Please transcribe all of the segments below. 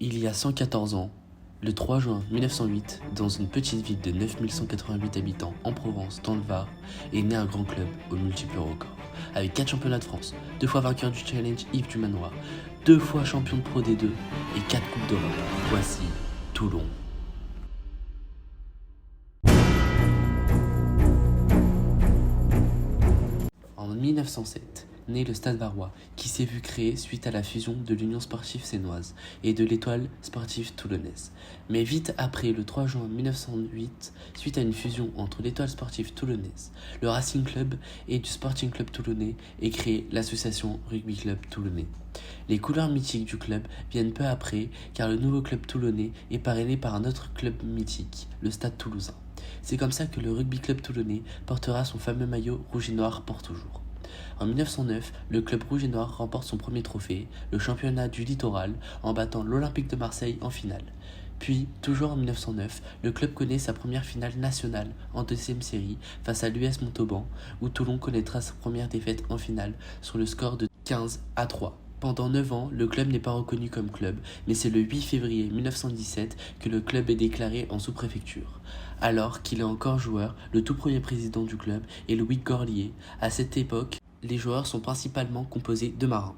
Il y a 114 ans, le 3 juin 1908, dans une petite ville de 9188 habitants en Provence, dans le Var, est né un grand club aux multiples records. Avec 4 championnats de France, 2 fois vainqueur du Challenge Yves du Manoir, 2 fois champion de Pro D2 et 4 Coupes d'Europe. Voici Toulon. En 1907, naît le Stade Varois, qui s'est vu créé suite à la fusion de l'Union sportive sénoise et de l'Étoile sportive toulonnaise. Mais vite après, le 3 juin 1908, suite à une fusion entre l'Étoile sportive toulonnaise, le Racing Club et du Sporting Club toulonnais, est créée l'association Rugby Club toulonnais. Les couleurs mythiques du club viennent peu après, car le nouveau club toulonnais est parrainé par un autre club mythique, le Stade Toulousain. C'est comme ça que le Rugby Club toulonnais portera son fameux maillot rouge et noir pour toujours. En 1909, le club rouge et noir remporte son premier trophée, le championnat du littoral, en battant l'Olympique de Marseille en finale. Puis, toujours en 1909, le club connaît sa première finale nationale en deuxième série face à l'US Montauban, où Toulon connaîtra sa première défaite en finale sur le score de 15-3. Pendant 9 ans, le club n'est pas reconnu comme club, mais c'est le 8 février 1917 que le club est déclaré en sous-préfecture. Alors qu'il est encore joueur, le tout premier président du club est Louis Gorlier. À cette époque, les joueurs sont principalement composés de marins.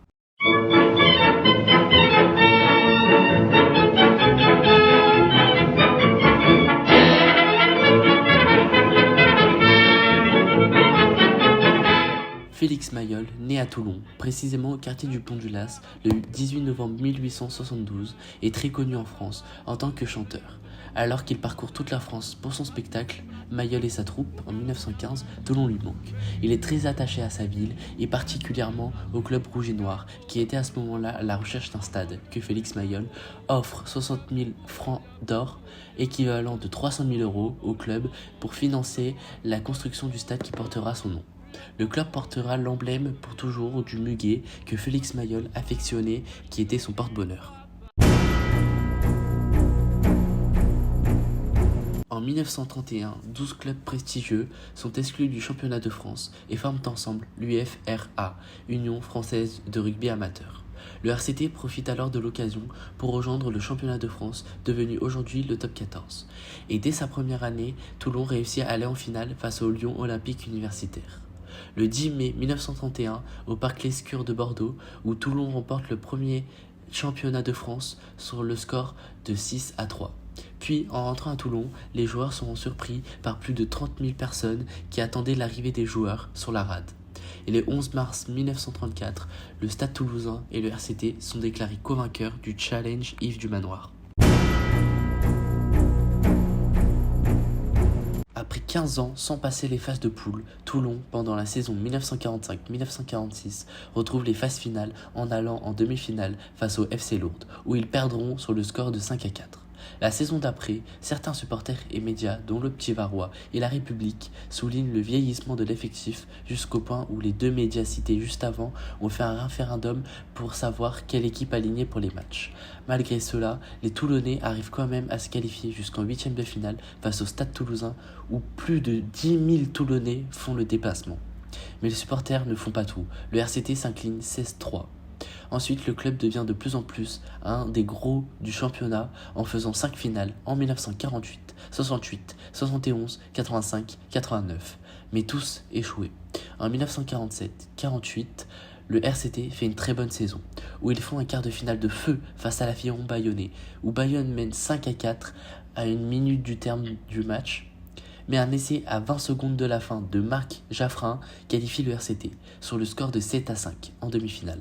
Félix Mayol, né à Toulon, précisément au quartier du Pont du Las, le 18 novembre 1872, est très connu en France en tant que chanteur. Alors qu'il parcourt toute la France pour son spectacle, Mayol et sa troupe, en 1915, Toulon lui manque. Il est très attaché à sa ville et particulièrement au club rouge et noir, qui était à ce moment-là à la recherche d'un stade que Félix Mayol offre 60 000 francs d'or, équivalent de 300 000 euros, au club pour financer la construction du stade qui portera son nom. Le club portera l'emblème pour toujours du muguet que Félix Mayol affectionnait, qui était son porte-bonheur. En 1931, 12 clubs prestigieux sont exclus du championnat de France et forment ensemble l'UFRA, Union française de rugby amateur. Le RCT profite alors de l'occasion pour rejoindre le championnat de France, devenu aujourd'hui le top 14. Et dès sa première année, Toulon réussit à aller en finale face au Lyon Olympique Universitaire. Le 10 mai 1931, au parc Lescure de Bordeaux, où Toulon remporte le premier championnat de France sur le score de 6-3. Puis, en rentrant à Toulon, les joueurs seront surpris par plus de 30 000 personnes qui attendaient l'arrivée des joueurs sur la rade. Et le 11 mars 1934, le Stade Toulousain et le RCT sont déclarés co-vainqueurs du Challenge Yves du Manoir. Après 15 ans sans passer les phases de poule, Toulon, pendant la saison 1945-1946, retrouve les phases finales en allant en demi-finale face au FC Lourdes, où ils perdront sur le score de 5-4. La saison d'après, certains supporters et médias, dont le Petit Varois et La République, soulignent le vieillissement de l'effectif jusqu'au point où les deux médias cités juste avant ont fait un référendum pour savoir quelle équipe aligner pour les matchs. Malgré cela, les Toulonnais arrivent quand même à se qualifier jusqu'en huitième de finale face au Stade Toulousain, où plus de 10 000 Toulonnais font le déplacement. Mais les supporters ne font pas tout. Le RCT s'incline 16-3. Ensuite, le club devient de plus en plus un des gros du championnat en faisant 5 finales en 1948, 68, 71, 85, 89, mais tous échoués. En 1947-48, le RCT fait une très bonne saison, où ils font un quart de finale de feu face à l'Aviron bayonnais, où Bayonne mène 5-4 à une minute du terme du match. Mais un essai à 20 secondes de la fin de Marc Jaffrin qualifie le RCT sur le score de 7-5 en demi-finale.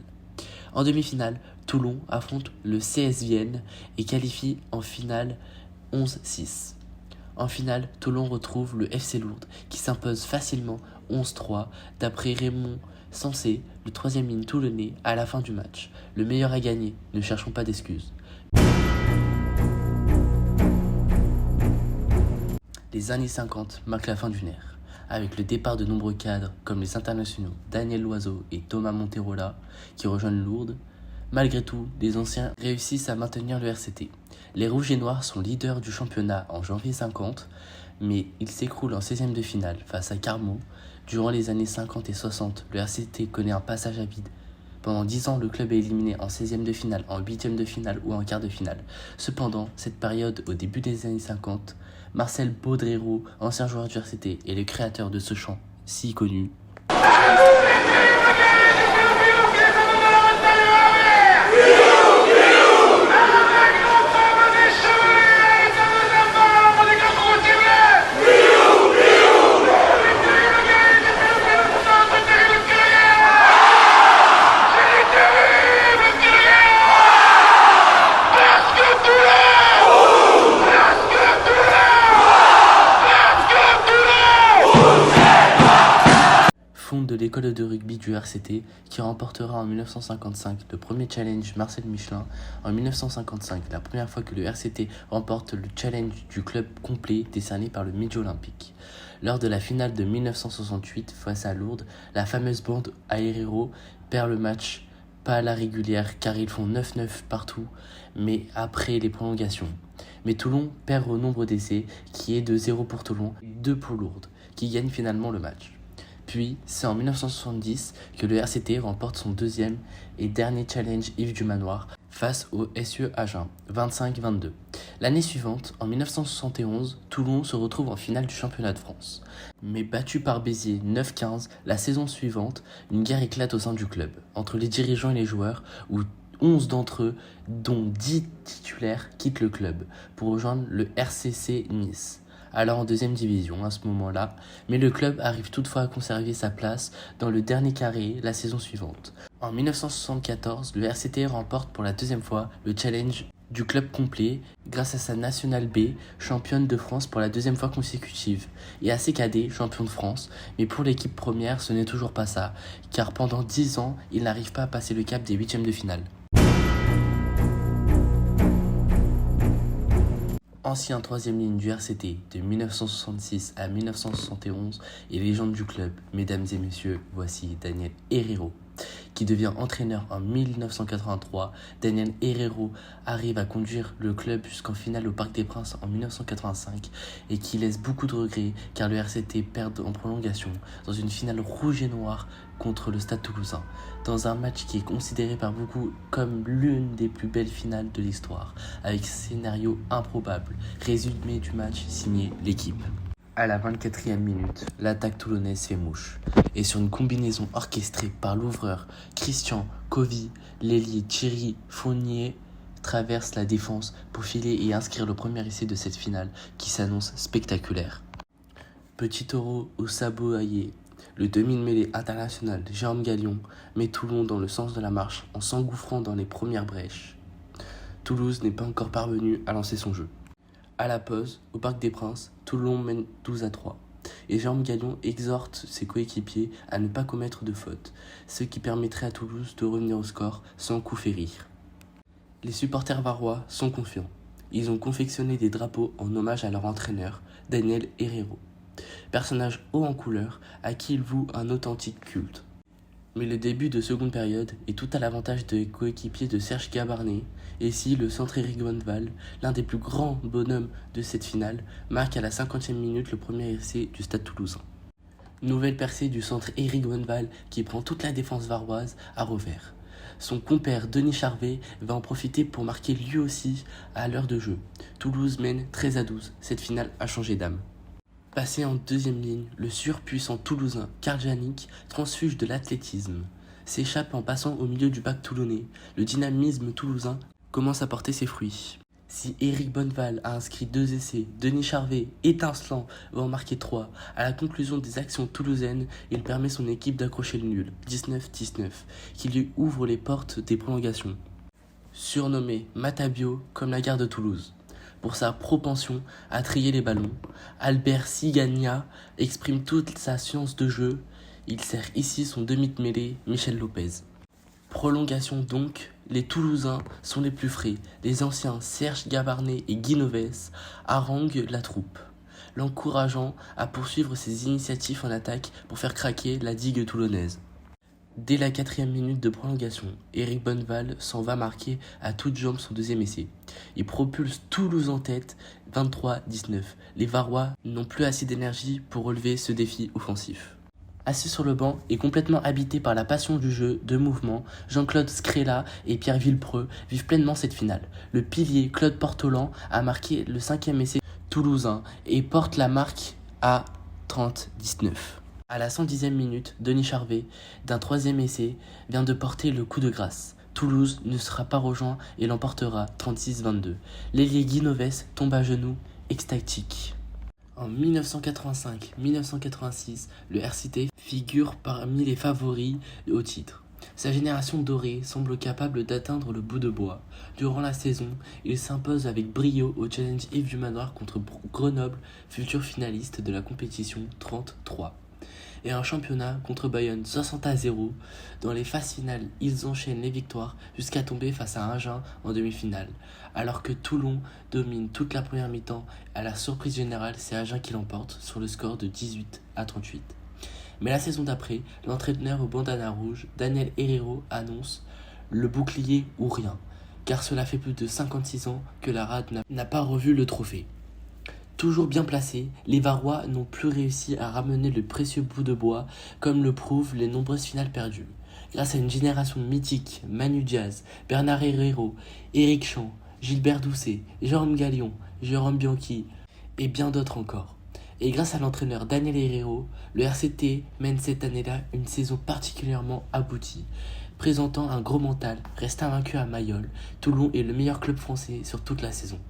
En demi-finale, Toulon affronte le CS Vienne et qualifie en finale 11-6. En finale, Toulon retrouve le FC Lourdes qui s'impose facilement 11-3 d'après Raymond Sensé, le troisième ligne toulonnais, à la fin du match. Le meilleur a gagné, ne cherchons pas d'excuses. Les années 50 marquent la fin d'une ère. Avec le départ de nombreux cadres comme les internationaux Daniel Loiseau et Thomas Monterola qui rejoignent Lourdes, malgré tout, les anciens réussissent à maintenir le RCT. Les Rouges et Noirs sont leaders du championnat en janvier 50, mais ils s'écroulent en 16e de finale face à Carmaux. Durant les années 50 et 60, le RCT connaît un passage à vide Pendant 10 ans, le club est éliminé en 16e de finale, en 8e de finale ou en quart de finale. Cependant, cette période, au début des années 50, Marcel Baudrero, ancien joueur du RCT et le créateur de ce chant si connu, fonde de l'école de rugby du RCT, qui remportera en 1955 le premier challenge Marcel Michelin. En 1955, la première fois que le RCT remporte le challenge du club complet décerné par le Midi Olympique. Lors de la finale de 1968 face à Lourdes, la fameuse bande Aérero perd le match, pas à la régulière car ils font 9-9 partout, mais après les prolongations. Mais Toulon perd au nombre d'essais, qui est de 0 pour Toulon et 2 pour Lourdes, qui gagne finalement le match. Puis, c'est en 1970 que le RCT remporte son deuxième et dernier challenge Yves du Manoir face au SUE Agen, 25-22. L'année suivante, en 1971, Toulon se retrouve en finale du championnat de France. Mais battu par Béziers 9-15, la saison suivante, une guerre éclate au sein du club, entre les dirigeants et les joueurs, où 11 d'entre eux, dont 10 titulaires, quittent le club pour rejoindre le RCC Nice, alors en deuxième division à ce moment-là, mais le club arrive toutefois à conserver sa place dans le dernier carré la saison suivante. En 1974, le RCT remporte pour la deuxième fois le challenge du club complet grâce à sa Nationale B, championne de France pour la deuxième fois consécutive, et à ses cadets, champion de France, mais pour l'équipe première ce n'est toujours pas ça, car pendant 10 ans, il n'arrive pas à passer le cap des huitièmes de finale. Ancien troisième ligne du RCT de 1966 à 1971 et légende du club, mesdames et messieurs, voici Daniel Herrero, qui devient entraîneur en 1983. Daniel Herrero arrive à conduire le club jusqu'en finale au Parc des Princes en 1985 et qui laisse beaucoup de regrets car le RCT perd en prolongation dans une finale rouge et noire contre le Stade Toulousain, dans un match qui est considéré par beaucoup comme l'une des plus belles finales de l'histoire, avec scénario improbable. Résumé du match signé l'équipe. À la 24e minute, l'attaque toulonnaise fait mouche, et sur une combinaison orchestrée par l'ouvreur Christian Covy, l'ailier Thierry Fournier traverse la défense pour filer et inscrire le premier essai de cette finale qui s'annonce spectaculaire. Petit taureau au sabot aillé, le demi-mêlée international Jérôme Gallion met Toulon dans le sens de la marche en s'engouffrant dans les premières brèches. Toulouse n'est pas encore parvenu à lancer son jeu. À la pause, au Parc des Princes, Toulon mène 12-3 et Jérôme Gallion exhorte ses coéquipiers à ne pas commettre de fautes, ce qui permettrait à Toulouse de revenir au score sans coup férir. Les supporters varois sont confiants. Ils ont confectionné des drapeaux en hommage à leur entraîneur, Daniel Herrero, personnage haut en couleur à qui ils vouent un authentique culte. Mais le début de seconde période est tout à l'avantage des coéquipiers de Serge Gabarnet, et si le centre Eric Bonneval, l'un des plus grands bonhommes de cette finale, marque à la 50e minute le premier essai du Stade Toulousain. Nouvelle percée du centre Eric Bonneval qui prend toute la défense varoise à revers. Son compère Denis Charvet va en profiter pour marquer lui aussi à l'heure de jeu. Toulouse mène 13-12, cette finale a changé d'âme. Passé en deuxième ligne, le surpuissant Toulousain Karl Janik transfuge de l'athlétisme. S'échappe en passant au milieu du bac toulonnais. Le dynamisme toulousain commence à porter ses fruits. Si Eric Bonneval a inscrit 2 essais, Denis Charvet, étincelant, va en marquer 3. À la conclusion des actions toulousaines, il permet son équipe d'accrocher le nul, 19-19, qui lui ouvre les portes des prolongations. Surnommé Matabio comme la gare de Toulouse. Pour sa propension à trier les ballons, Albert Cigagna exprime toute sa science de jeu. Il sert ici son demi-mêlée Michel Lopez. Prolongation donc, les Toulousains sont les plus frais. Les anciens Serge Gabarnet et Guy Novès haranguent la troupe, l'encourageant à poursuivre ses initiatives en attaque pour faire craquer la digue toulonnaise. Dès la 4e minute de prolongation, Eric Bonneval s'en va marquer à toutes jambes son deuxième essai. Il propulse Toulouse en tête, 23-19. Les Varois n'ont plus assez d'énergie pour relever ce défi offensif. Assis sur le banc et complètement habité par la passion du jeu, de mouvement, Jean-Claude Scrella et Pierre Villepreux vivent pleinement cette finale. Le pilier Claude Portolan a marqué le 5e essai toulousain et porte la marque à 30-19. À la 110e minute, Denis Charvet, d'un 3e essai, vient de porter le coup de grâce. Toulouse ne sera pas rejoint et l'emportera 36-22. L'ailier Guy Novès tombe à genoux, extatique. En 1985-1986, le RCT figure parmi les favoris au titre. Sa génération dorée semble capable d'atteindre le bout de bois. Durant la saison, il s'impose avec brio au challenge Yves du Manoir contre Grenoble, futur finaliste de la compétition 33. Et un championnat contre Bayonne 60-0. Dans les phases finales, ils enchaînent les victoires jusqu'à tomber face à Agen en demi-finale. Alors que Toulon domine toute la première mi-temps, à la surprise générale, c'est Agen qui l'emporte sur le score de 18-38. Mais la saison d'après, l'entraîneur au bandana rouge, Daniel Herrero, annonce le bouclier ou rien, car cela fait plus de 56 ans que la Rade n'a pas revu le trophée. Toujours bien placés, les Varois n'ont plus réussi à ramener le précieux bout de bois, comme le prouvent les nombreuses finales perdues. Grâce à une génération mythique, Manu Diaz, Bernard Herrero, Éric Champ, Gilbert Doucet, Jérôme Gallion, Jérôme Bianchi et bien d'autres encore. Et grâce à l'entraîneur Daniel Herrero, le RCT mène cette année-là une saison particulièrement aboutie. Présentant un gros mental, reste invaincu à Mayol, Toulon est le meilleur club français sur toute la saison.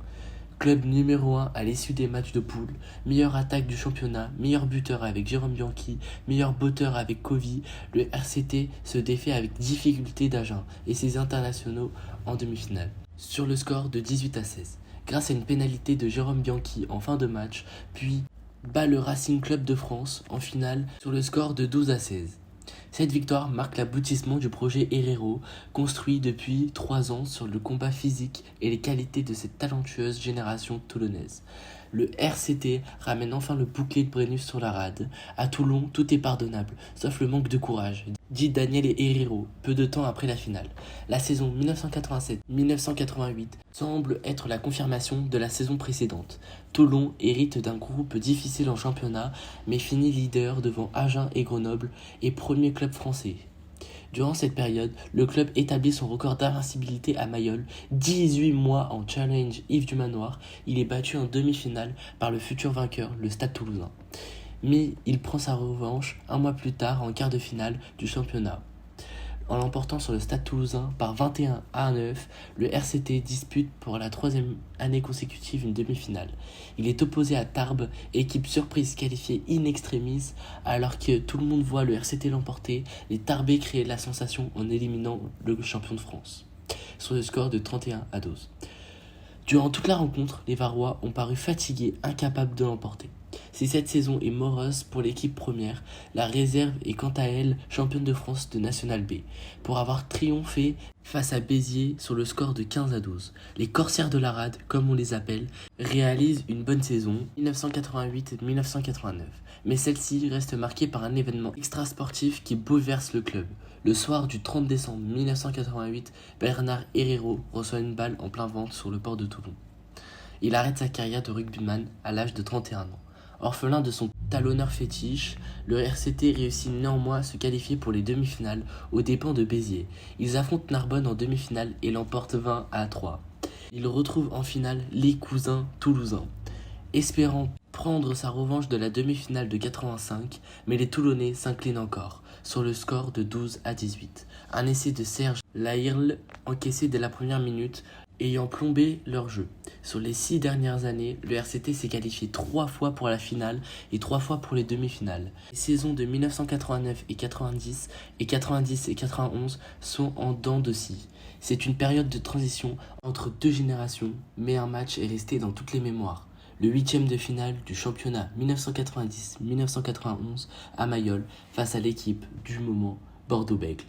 Club numéro 1 à l'issue des matchs de poule, meilleure attaque du championnat, meilleur buteur avec Jérôme Bianchi, meilleur botteur avec Covy, le RCT se défait avec difficulté d'Agen et ses internationaux en demi-finale, sur le score de 18-16, grâce à une pénalité de Jérôme Bianchi en fin de match, puis bat le Racing Club de France en finale sur le score de 12-16. Cette victoire marque l'aboutissement du projet Herrero, construit depuis 3 ans sur le combat physique et les qualités de cette talentueuse génération toulonnaise. Le RCT ramène enfin le bouclier de Brennus sur la rade. À Toulon, tout est pardonnable, sauf le manque de courage, dit Daniel Herrero, peu de temps après la finale. La saison 1987-1988 semble être la confirmation de la saison précédente. Toulon hérite d'un groupe difficile en championnat, mais finit leader devant Agen et Grenoble et premier club français. Durant cette période, le club établit son record d'invincibilité à Mayol, 18 mois en challenge Yves du Manoir. Il est battu en demi-finale par le futur vainqueur, le Stade Toulousain. Mais il prend sa revanche un mois plus tard en quart de finale du championnat. En l'emportant sur le Stade Toulousain par 21-9, le RCT dispute pour la 3e année consécutive une demi-finale. Il est opposé à Tarbes, équipe surprise qualifiée in extremis, alors que tout le monde voit le RCT l'emporter. Les Tarbais créent la sensation en éliminant le champion de France, sur le score de 31-12. Durant toute la rencontre, les Varois ont paru fatigués, incapables de l'emporter. Si cette saison est morose pour l'équipe première, la réserve est quant à elle championne de France de National B, pour avoir triomphé face à Béziers sur le score de 15-12. Les Corsaires de la Rade, comme on les appelle, réalisent une bonne saison 1988-1989, mais celle-ci reste marquée par un événement extrasportif qui bouleverse le club. Le soir du 30 décembre 1988, Bernard Herrero reçoit une balle en plein ventre sur le port de Toulon. Il arrête sa carrière de rugbyman à l'âge de 31 ans. Orphelin de son talonneur fétiche, le RCT réussit néanmoins à se qualifier pour les demi-finales aux dépens de Béziers. Ils affrontent Narbonne en demi-finale et l'emportent 20-3. Ils retrouvent en finale les cousins toulousains, espérant prendre sa revanche de la demi-finale de 85, mais les Toulonnais s'inclinent encore, sur le score de 12-18. Un essai de Serge Lahirle encaissé dès la première minute, ayant plombé leur jeu. Sur les 6 dernières années, le RCT s'est qualifié 3 fois pour la finale et 3 fois pour les demi-finales. Les saisons de 1989 et 90 et 90 et 91 sont en dents de scie. C'est une période de transition entre 2 générations, mais un match est resté dans toutes les mémoires. Le 8e de finale du championnat 1990-1991 à Mayol face à l'équipe du moment Bordeaux-Bègles.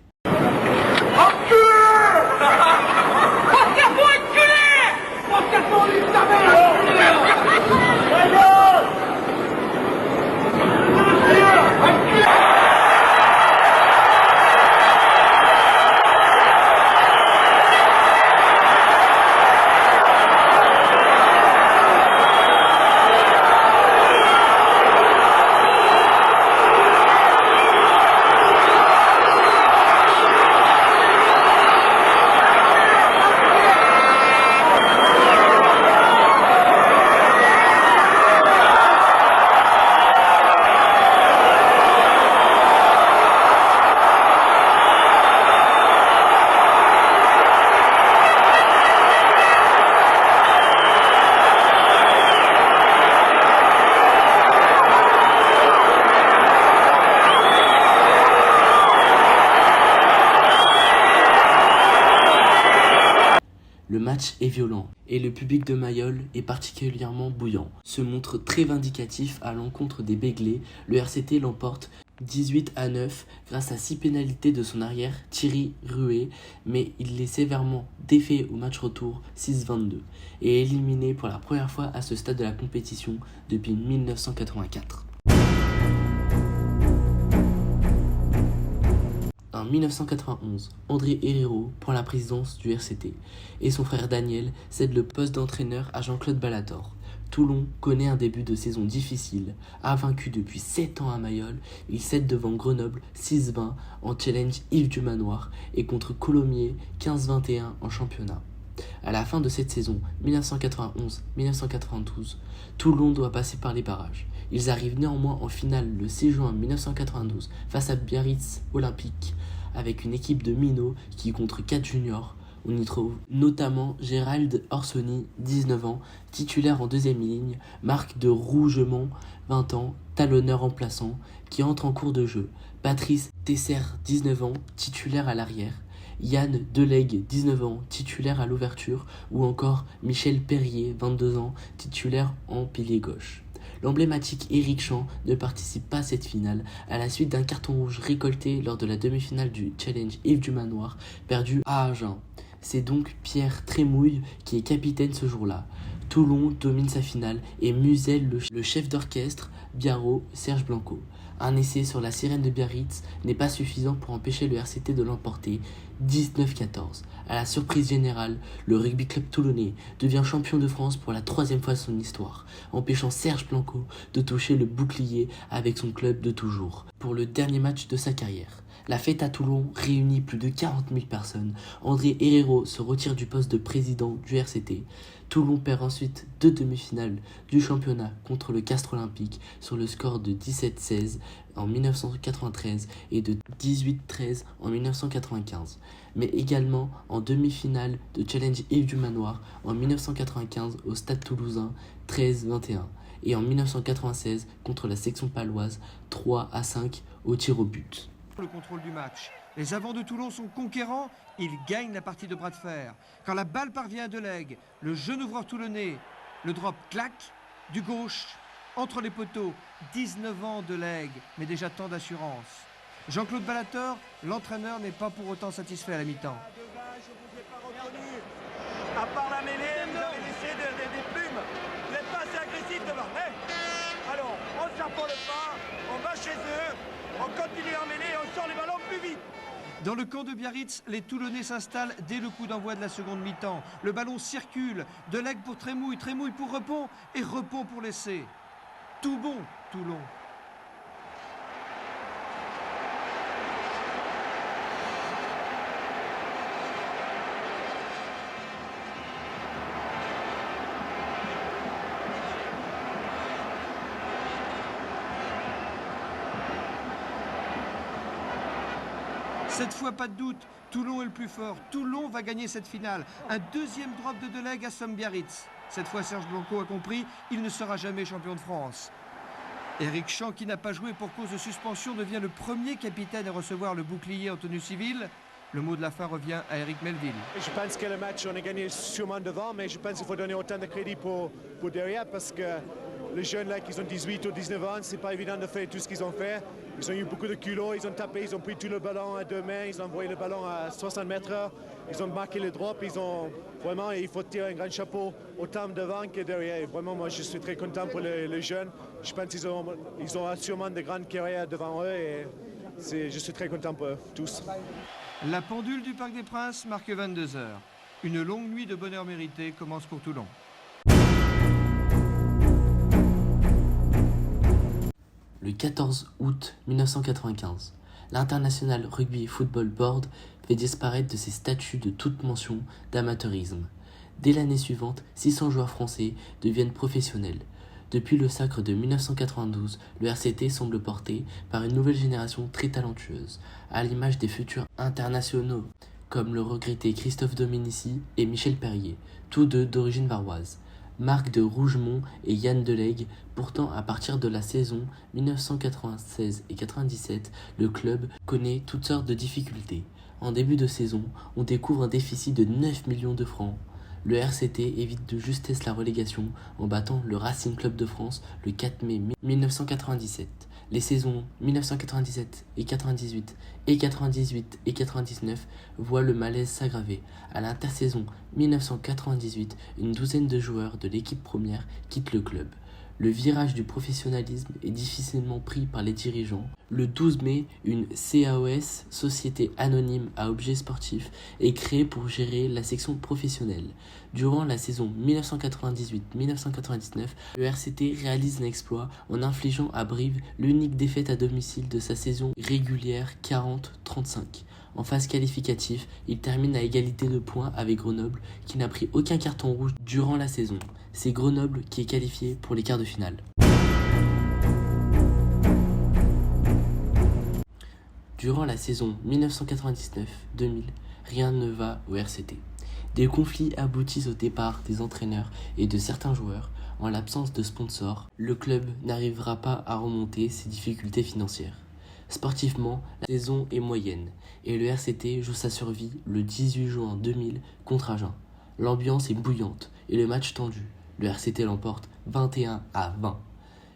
match est violent et le public de Mayol est particulièrement bouillant. Se montre très vindicatif à l'encontre des Béglés, le RCT l'emporte 18-9 grâce à 6 pénalités de son arrière Thierry Ruet, mais il est sévèrement défait au match retour 6-22 et éliminé pour la première fois à ce stade de la compétition depuis 1984. En 1991, André Herrero prend la présidence du RCT et son frère Daniel cède le poste d'entraîneur à Jean-Claude Ballator. Toulon connaît un début de saison difficile. Invaincu depuis 7 ans à Mayol, il cède devant Grenoble 6-20 en challenge Yves du Manoir et contre Colomiers 15-21 en championnat. À la fin de cette saison 1991-1992, Toulon doit passer par les barrages. Ils arrivent néanmoins en finale le 6 juin 1992 face à Biarritz Olympique avec une équipe de minots qui contre 4 juniors. On y trouve notamment Gérald Orsoni, 19 ans, titulaire en deuxième ligne, Marc de Rougemont, 20 ans, talonneur remplaçant, qui entre en cours de jeu, Patrice Tesser, 19 ans, titulaire à l'arrière, Yann Delegue, 19 ans, titulaire à l'ouverture, ou encore Michel Perrier, 22 ans, titulaire en pilier gauche. L'emblématique Éric Champ ne participe pas à cette finale à la suite d'un carton rouge récolté lors de la demi-finale du Challenge Yves du Manoir, perdu à Agen. C'est donc Pierre Trémouille qui est capitaine ce jour-là. Toulon domine sa finale et muselle le chef d'orchestre Biarrot, Serge Blanco. Un essai sur la sirène de Biarritz n'est pas suffisant pour empêcher le RCT de l'emporter 19-14. À la surprise générale, le rugby club toulonnais devient champion de France pour la 3e fois de son histoire, empêchant Serge Blanco de toucher le bouclier avec son club de toujours, pour le dernier match de sa carrière. La fête à Toulon réunit plus de 40 000 personnes. André Herrero se retire du poste de président du RCT. Toulon perd ensuite 2 demi-finales du championnat contre le Castres Olympique sur le score de 17-16 en 1993 et de 18-13 en 1995, mais également en demi-finale de Challenge Yves du Manoir en 1995 au Stade Toulousain 13-21 et en 1996 contre la section paloise 3-5 au tir au but. Le contrôle du match. Les avants de Toulon sont conquérants, ils gagnent la partie de bras de fer. Quand la balle parvient à Delegue, le jeune ouvreur toulonnais, le drop claque, du gauche, entre les poteaux, 19 ans Delegue, mais déjà tant d'assurance. Jean-Claude Ballator, l'entraîneur, n'est pas pour autant satisfait à la mi-temps. Dommage, je ne vous ai pas reconnu. À part la mêlée, vous avez laissé des plumes. Vous n'êtes pas assez agressif devant. Alors, on ne s'appelle pas, on va chez eux. On continue à mêler et on sort les ballons plus vite. Dans le camp de Biarritz, les Toulonnais s'installent dès le coup d'envoi de la seconde mi-temps. Le ballon circule, Delegue pour Trémouille, Trémouille pour Repon et Repon pour l'essai. Tout bon, Toulon. Cette fois, pas de doute, Toulon est le plus fort. Toulon va gagner cette finale. Un deuxième drop de Delegue assomme Biarritz. Cette fois, Serge Blanco a compris, il ne sera jamais champion de France. Éric Champ, qui n'a pas joué pour cause de suspension, devient le premier capitaine à recevoir le bouclier en tenue civile. Le mot de la fin revient à Éric Melville. Je pense que le match, on a gagné sûrement devant, mais je pense qu'il faut donner autant de crédit pour derrière parce que les jeunes là qui ont 18 ou 19 ans, c'est pas évident de faire tout ce qu'ils ont fait. Ils ont eu beaucoup de culot, ils ont tapé, ils ont pris tout le ballon à 2 mains, ils ont envoyé le ballon à 60 mètres, ils ont marqué le drop, ils ont vraiment, il faut tirer un grand chapeau autant devant que derrière. Et vraiment, moi je suis très content pour les jeunes. Je pense qu'ils ont sûrement de grandes carrières devant eux et je suis très content pour eux, tous. La pendule du Parc des Princes marque 22 heures. Une longue nuit de bonheur mérité commence pour Toulon. Le 14 août 1995, l'International Rugby Football Board fait disparaître de ses statuts de toute mention d'amateurisme. Dès l'année suivante, 600 joueurs français deviennent professionnels. Depuis le sacre de 1992, le RCT semble porté par une nouvelle génération très talentueuse, à l'image des futurs internationaux, comme le regretté Christophe Dominici et Michel Perrier, tous deux d'origine varoise. Marc de Rougemont et Yann Delegue. Pourtant, à partir de la saison 1996 et 97, le club connaît toutes sortes de difficultés. En début de saison, on découvre un déficit de 9 millions de francs. Le RCT évite de justesse la relégation en battant le Racing Club de France le 4 mai 1997. Les saisons 1997 et 98 et 98 et 99 voient le malaise s'aggraver. À l'intersaison 1998, une douzaine de joueurs de l'équipe première quittent le club. Le virage du professionnalisme est difficilement pris par les dirigeants. Le 12 mai, une CAOS, Société Anonyme à Objets Sportifs, est créée pour gérer la section professionnelle. Durant la saison 1998-1999, le RCT réalise un exploit en infligeant à Brive l'unique défaite à domicile de sa saison régulière 40-35. En phase qualificative, il termine à égalité de points avec Grenoble qui n'a pris aucun carton rouge durant la saison. C'est Grenoble qui est qualifié pour les quarts de finale. Durant la saison 1999-2000, rien ne va au RCT. Des conflits aboutissent au départ des entraîneurs et de certains joueurs. En l'absence de sponsors, le club n'arrivera pas à remonter ses difficultés financières. Sportivement, la saison est moyenne et le RCT joue sa survie le 18 juin 2000 contre Agen. L'ambiance est bouillante et le match tendu. Le RCT l'emporte 21-20.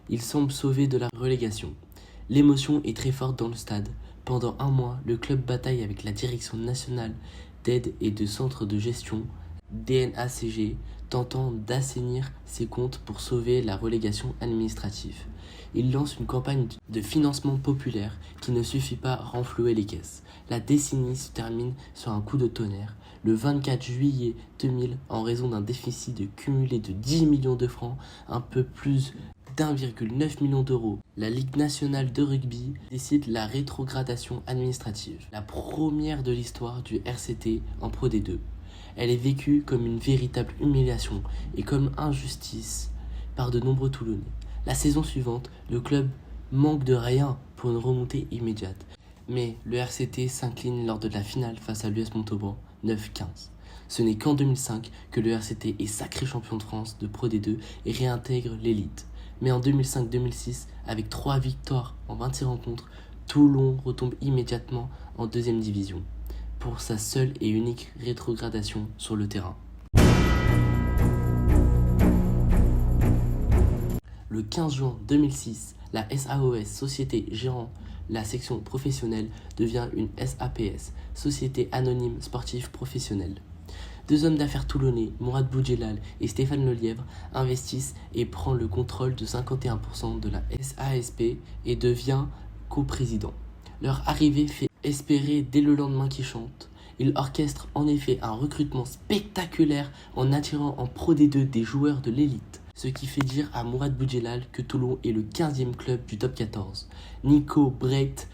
Il semble sauvé de la relégation. L'émotion est très forte dans le stade. Pendant un mois, le club bataille avec la Direction nationale d'aide et de centre de gestion, DNACG, tentant d'assainir ses comptes pour sauver la relégation administrative. Il lance une campagne de financement populaire qui ne suffit pas à renflouer les caisses. La décennie se termine sur un coup de tonnerre. Le 24 juillet 2000, en raison d'un déficit cumulé de 10 millions de francs, un peu plus d'1,9 million d'euros, la Ligue nationale de rugby décide la rétrogradation administrative, la première de l'histoire du RCT en Pro D2. Elle est vécue comme une véritable humiliation et comme injustice par de nombreux Toulonnais. La saison suivante, le club manque de rien pour une remontée immédiate. Mais le RCT s'incline lors de la finale face à l'US Montauban, 9-15. Ce n'est qu'en 2005 que le RCT est sacré champion de France de Pro D2 et réintègre l'élite. Mais en 2005-2006, avec 3 victoires en 26 rencontres, Toulon retombe immédiatement en 2e division, pour sa seule et unique rétrogradation sur le terrain. Le 15 juin 2006, la SAOS, Société gérant la section professionnelle, devient une SAPS, Société Anonyme Sportive Professionnelle. 2 hommes d'affaires toulonnais, Mourad Boudjelal et Stéphane Lelièvre, investissent et prend le contrôle de 51% de la SASP et devient coprésident. Leur arrivée fait espérer dès le lendemain qui chante. Ils orchestrent en effet un recrutement spectaculaire en attirant en Pro D2 des joueurs de l'élite. Ce qui fait dire à Mourad Boudjelal que Toulon est le 15e club du top 14. Nico Breit,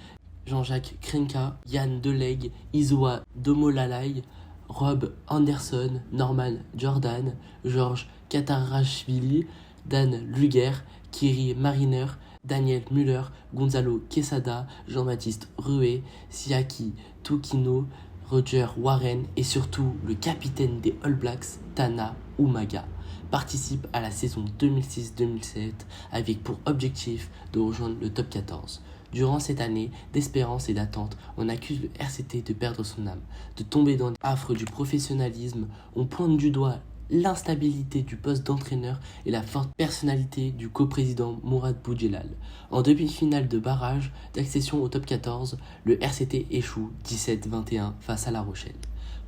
Jean-Jacques Krenka, Yann Delegue, Isoa Domolalai, Rob Anderson, Norman Jordan, Georges Katarashvili, Dan Luger, Kiri Mariner, Daniel Müller, Gonzalo Quesada, Jean-Baptiste Rué, Siaki Tukino, Roger Warren et surtout le capitaine des All Blacks, Tana Umaga, participent à la saison 2006-2007 avec pour objectif de rejoindre le top 14. Durant cette année d'espérance et d'attente, on accuse le RCT de perdre son âme, de tomber dans l'affre du professionnalisme. On pointe du doigt l'instabilité du poste d'entraîneur et la forte personnalité du coprésident Mourad Boudjelal. En demi-finale de barrage d'accession au top 14, le RCT échoue 17-21 face à La Rochelle.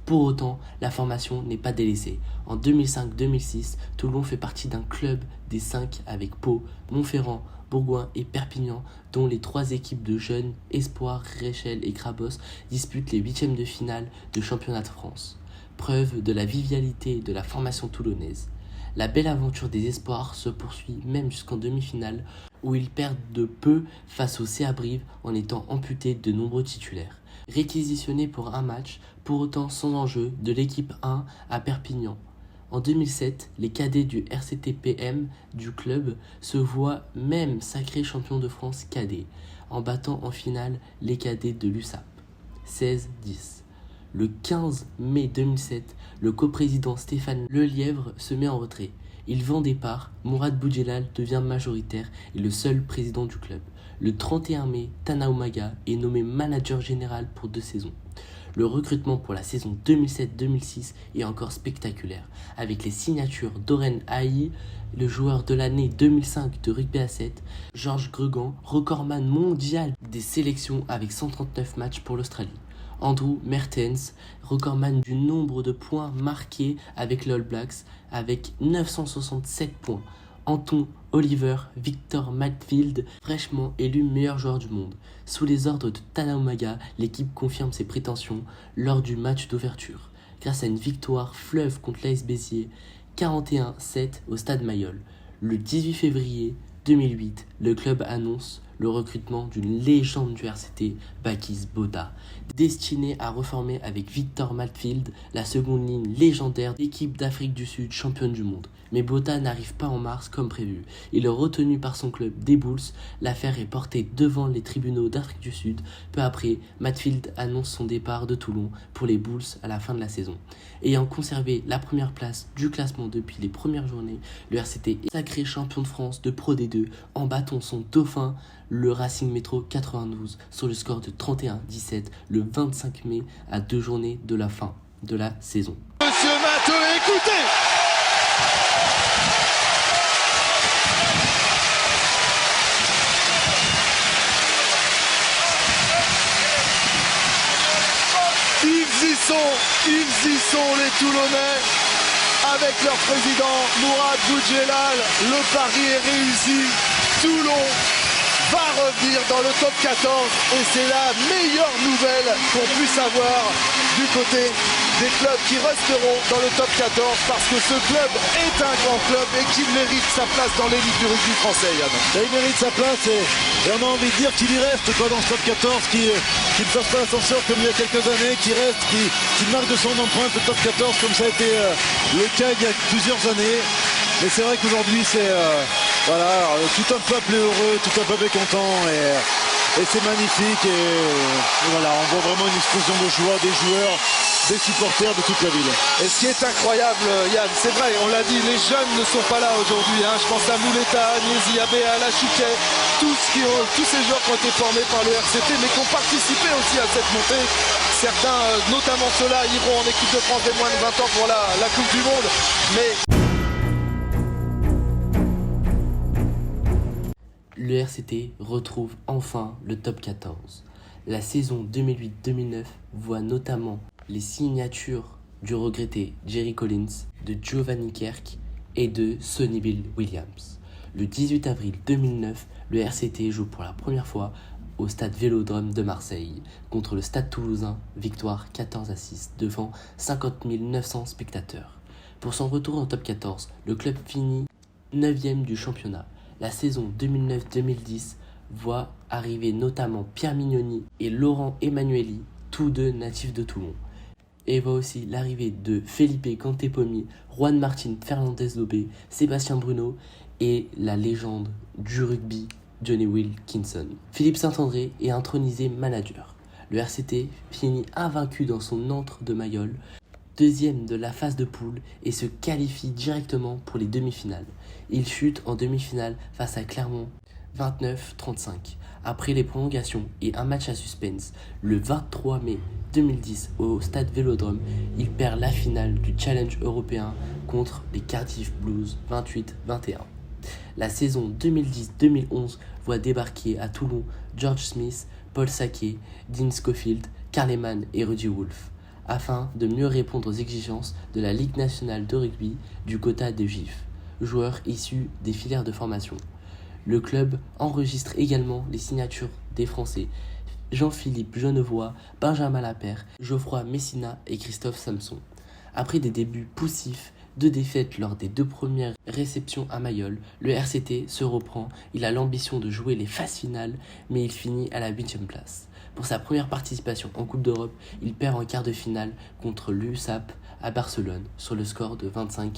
Pour autant, la formation n'est pas délaissée. En 2005-2006, Toulon fait partie d'un club des 5 avec Pau, Montferrand, Bourgoin et Perpignan, dont les 3 équipes de jeunes, Espoir, Réchelle et Crabos, disputent les 8e de finale de championnat de France. Preuve de la vivialité de la formation toulonnaise. La belle aventure des Espoirs se poursuit même jusqu'en demi-finale, où ils perdent de peu face au CA Brive en étant amputés de nombreux titulaires. Réquisitionnés pour un match, pour autant sans enjeu, de l'équipe 1 à Perpignan. En 2007, les cadets du RCT-PM du club se voient même sacrés champions de France cadets, en battant en finale les cadets de l'USAP, 16-10. Le 15 mai 2007, le coprésident Stéphane Lelièvre se met en retrait. Il vend des parts, Mourad Boudjelal devient majoritaire et le seul président du club. Le 31 mai, Tana Umaga est nommé manager général pour 2 saisons. Le recrutement pour la saison 2007-2006 est encore spectaculaire, avec les signatures d'Oren Aïe, le joueur de l'année 2005 de rugby à 7, Georges Gregan, recordman mondial des sélections avec 139 matchs pour l'Australie. Andrew Mertens, recordman du nombre de points marqués avec les All Blacks, avec 967 points. Anton Oliver Victor Matfield, fraîchement élu meilleur joueur du monde. Sous les ordres de Tana Umaga, l'équipe confirme ses prétentions lors du match d'ouverture, grâce à une victoire fleuve contre l'AS Béziers, 41-7 au stade Mayol. Le 18 février 2008, le club annonce le recrutement d'une légende du RCT, Bakis Botha, destiné à reformer avec Victor Matfield la seconde ligne légendaire d'équipe d'Afrique du Sud championne du monde. Mais Botha n'arrive pas en mars comme prévu. Il est retenu par son club des Bulls. L'affaire est portée devant les tribunaux d'Afrique du Sud. Peu après, Matfield annonce son départ de Toulon pour les Bulls à la fin de la saison. Ayant conservé la première place du classement depuis les premières journées, le RCT est sacré champion de France de Pro D2 en battant son dauphin, le Racing Métro 92, sur le score de 31-17 le 25 mai à 2 journées de la fin de la saison. Monsieur Matteux, écoutez! Ils y sont les Toulonnais, avec leur président Mourad Boudjelal. Le pari est réussi. Toulon va revenir dans le top 14 et c'est la meilleure nouvelle qu'on puisse avoir du côté des clubs qui resteront dans le top 14 parce que ce club est un grand club et qu'il mérite sa place dans l'élite du rugby français, Yann. Et il mérite sa place et on a envie de dire qu'il y reste quoi, dans ce top 14, qu'il ne fasse pas l'ascenseur comme il y a quelques années, qu'il reste, qu'il marque de son empreinte le top 14 comme ça a été le cas il y a plusieurs années. Mais c'est vrai qu'aujourd'hui c'est voilà, tout un peuple est heureux, tout un peuple est content et c'est magnifique et voilà, on voit vraiment une explosion de joie des joueurs, des supporters de toute la ville. Et ce qui est incroyable, Yann, c'est vrai, on l'a dit, les jeunes ne sont pas là aujourd'hui. Hein. Je pense à Mouletta, à Niziabé, à Lachouquet, tous ces joueurs qui ont été formés par le RCT, mais qui ont participé aussi à cette montée. Certains, notamment ceux-là, iront en équipe de France des moins de 20 ans pour la Coupe du Monde. Mais le RCT retrouve enfin le top 14. La saison 2008-2009 voit notamment les signatures du regretté Jerry Collins, de Giovanni Kirk et de Sonny Bill Williams. Le 18 avril 2009, le RCT joue pour la première fois au stade Vélodrome de Marseille contre le stade toulousain, victoire 14-6 devant 50 900 spectateurs. Pour son retour en top 14, le club finit 9e du championnat. La saison 2009-2010 voit arriver notamment Pierre Mignoni et Laurent Emanueli, tous deux natifs de Toulon. Et voit aussi l'arrivée de Felipe Cantepomi, Juan Martin Fernandez Lobé, Sébastien Bruno et la légende du rugby Johnny Wilkinson. Philippe Saint-André est intronisé manager. Le RCT finit invaincu dans son antre de Mayol, deuxième de la phase de poule et se qualifie directement pour les demi-finales. Il chute en demi-finale face à Clermont 29-35. Après les prolongations et un match à suspense, le 23 mai 2010 au stade Vélodrome, il perd la finale du Challenge européen contre les Cardiff Blues 28-21. La saison 2010-2011 voit débarquer à Toulon George Smith, Paul Saquet, Dean Schofield, Karl Lehmann et Rudy Wolff, afin de mieux répondre aux exigences de la Ligue nationale de rugby du quota de GIF, joueurs issus des filières de formation. Le club enregistre également les signatures des Français Jean-Philippe Genevois, Benjamin Lapère, Geoffroy Messina et Christophe Samson. Après des débuts poussifs, 2 défaites lors des 2 premières réceptions à Mayol, le RCT se reprend. Il a l'ambition de jouer les phases finales, mais il finit à la 8e place. Pour sa première participation en Coupe d'Europe, il perd en quart de finale contre l'USAP à Barcelone sur le score de 25-29.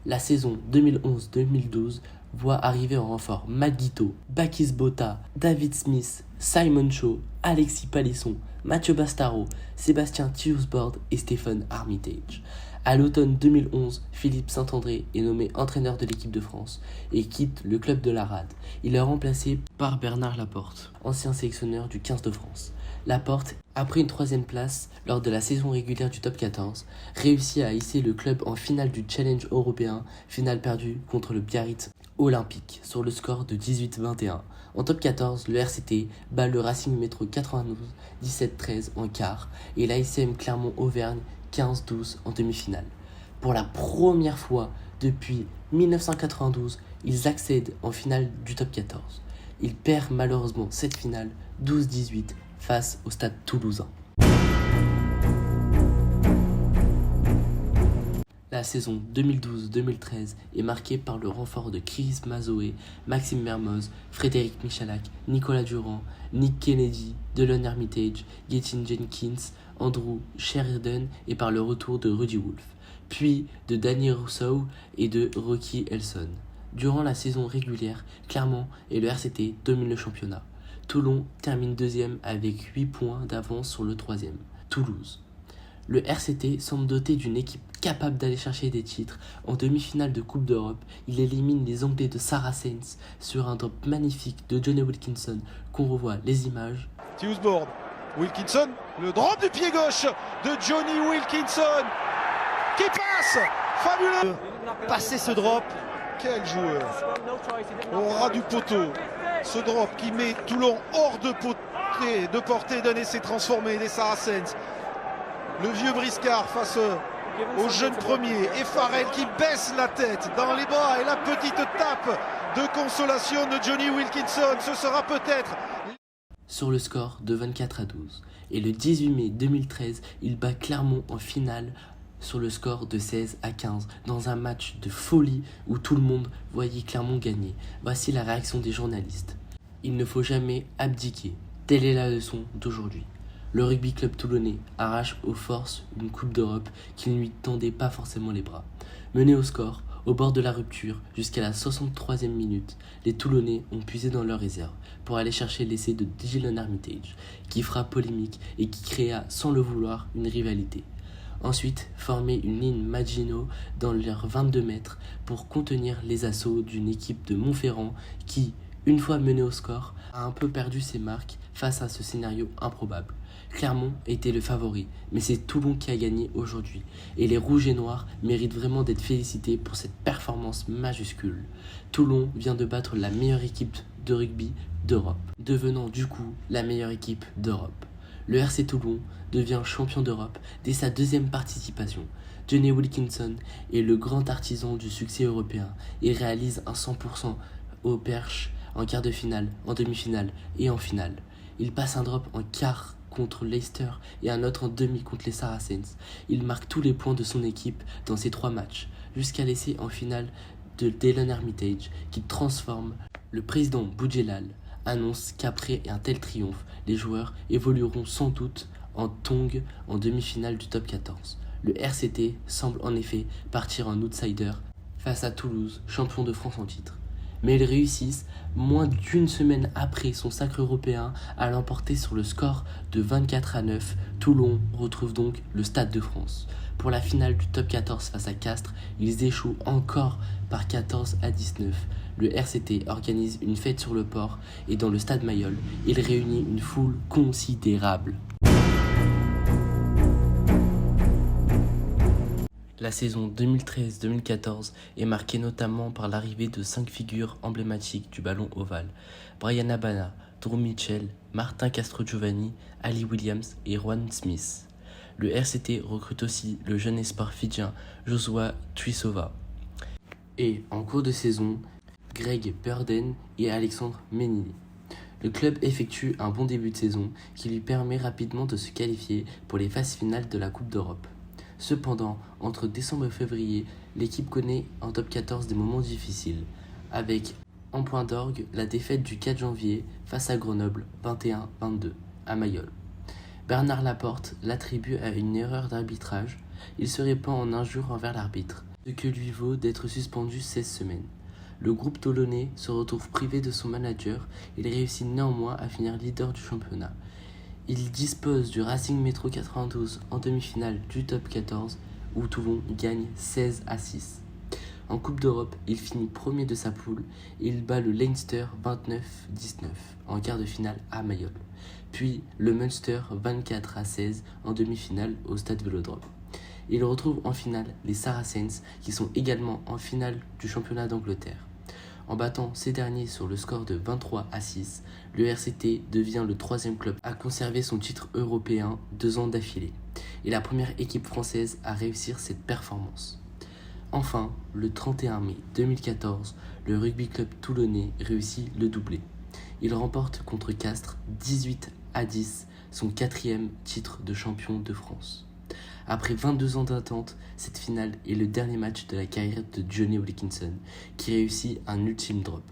La saison 2011-2012 voit arriver en renfort Matt Guiteau, Bakis Botha, David Smith, Simon Shaw, Alexis Palisson, Mathieu Bastaro, Sébastien Thiusbord et Stephen Armitage. À l'automne 2011, Philippe Saint-André est nommé entraîneur de l'équipe de France et quitte le club de la Rade. Il est remplacé par Bernard Laporte, ancien sélectionneur du 15 de France. Laporte, après une 3e place lors de la saison régulière du top 14, réussit à hisser le club en finale du Challenge européen, finale perdue contre le Biarritz Olympique sur le score de 18-21. En top 14, le RCT bat le Racing Métro 92 17-13 en quart et l'ASM Clermont-Auvergne 15-12 en demi-finale. Pour la première fois depuis 1992, ils accèdent en finale du top 14. Ils perdent malheureusement cette finale 12-18 face au Stade Toulousain. La saison 2012-2013 est marquée par le renfort de Chris Mazoé, Maxime Mermoz, Frédéric Michalak, Nicolas Durand, Nick Kennedy, Delon Armitage, Gethin Jenkins, Andrew Sheridan et par le retour de Rudy Wolff, puis de Danny Rousseau et de Rocky Elson. Durant la saison régulière, Clermont et le RCT dominent le championnat. Toulon termine 2e avec 8 points d'avance sur le 3e, Toulouse. Le RCT semble doté d'une équipe capable d'aller chercher des titres. En demi-finale de Coupe d'Europe, il élimine les Anglais de Saracens sur un drop magnifique de Johnny Wilkinson qu'on revoit les images. Hughes-Bourne, Wilkinson, le drop du pied gauche de Johnny Wilkinson qui passe, fabuleux. Passer ce drop, quel joueur, au ras du poteau. Ce drop qui met Toulon hors de portée d'un essai transformé des Saracens. Le vieux briscard face au jeune premier et Farrell qui baisse la tête dans les bras et la petite tape de consolation de Johnny Wilkinson. Ce sera peut-être sur le score de 24-12. Et le 18 mai 2013, il bat Clermont en finale sur le score de 16-15 dans un match de folie où tout le monde voyait Clermont gagner. Voici la réaction des journalistes. Il ne faut jamais abdiquer. Telle est la leçon d'aujourd'hui. Le rugby club toulonnais arrache aux forces une Coupe d'Europe qui ne lui tendait pas forcément les bras. Mené au score, au bord de la rupture, jusqu'à la 63e minute, les Toulonnais ont puisé dans leurs réserves pour aller chercher l'essai de Delon Armitage, qui fera polémique et qui créa, sans le vouloir, une rivalité. Ensuite, former une ligne Maginot dans leurs 22 mètres pour contenir les assauts d'une équipe de Montferrand qui, une fois menée au score, a un peu perdu ses marques face à ce scénario improbable. Clermont était le favori, mais c'est Toulon qui a gagné aujourd'hui. Et les Rouges et Noirs méritent vraiment d'être félicités pour cette performance majuscule. Toulon vient de battre la meilleure équipe de rugby d'Europe, devenant du coup la meilleure équipe d'Europe. Le RC Toulon devient champion d'Europe dès sa 2e participation. Johnny Wilkinson est le grand artisan du succès européen et réalise un 100% au perche en quart de finale, en demi-finale et en finale. Il passe un drop en quart contre Leicester et un autre en demi contre les Saracens. Il marque tous les points de son équipe dans ces 3 matchs, jusqu'à l'essai en finale de Delon Armitage qui transforme. Le président Boudjelal annonce qu'après un tel triomphe, les joueurs évolueront sans doute en Tongue en demi-finale du top 14. Le RCT semble en effet partir en outsider face à Toulouse, champion de France en titre. Mais ils réussissent, moins d'une semaine après son sacre européen, à l'emporter sur le score de 24-9. Toulon retrouve donc le Stade de France. Pour la finale du top 14 face à Castres, ils échouent encore par 14-19. Le RCT organise une fête sur le port et dans le stade Mayol, il réunit une foule considérable. La saison 2013-2014 est marquée notamment par l'arrivée de 5 figures emblématiques du ballon ovale. Brian Abana, Drew Mitchell, Martin Castrogiovanni, Ali Williams et Juan Smith. Le RCT recrute aussi le jeune espoir fidjien Joshua Tuisova. Et en cours de saison, Greg Burden et Alexandre Ménini. Le club effectue un bon début de saison qui lui permet rapidement de se qualifier pour les phases finales de la Coupe d'Europe. Cependant, entre décembre et février, l'équipe connaît en top 14 des moments difficiles, avec en point d'orgue la défaite du 4 janvier face à Grenoble 21-22 à Mayol. Bernard Laporte l'attribue à une erreur d'arbitrage. Il se répand en injures envers l'arbitre, ce que lui vaut d'être suspendu 16 semaines. Le groupe toulonnais se retrouve privé de son manager. Il réussit néanmoins à finir leader du championnat. Il dispose du Racing Métro 92 en demi-finale du top 14 où Toulon gagne 16-6. En Coupe d'Europe, il finit premier de sa poule et il bat le Leinster 29-19 en quart de finale à Mayol, puis le Munster 24-16 en demi-finale au Stade Vélodrome. Il retrouve en finale les Saracens qui sont également en finale du championnat d'Angleterre. En battant ces derniers sur le score de 23-6, le RCT devient le troisième club à conserver son titre européen 2 ans d'affilée et la première équipe française à réussir cette performance. Enfin, le 31 mai 2014, le rugby club toulonnais réussit le doublé. Il remporte contre Castres 18-10 son 4e titre de champion de France. Après 22 ans d'attente, cette finale est le dernier match de la carrière de Johnny Wilkinson, qui réussit un ultime drop.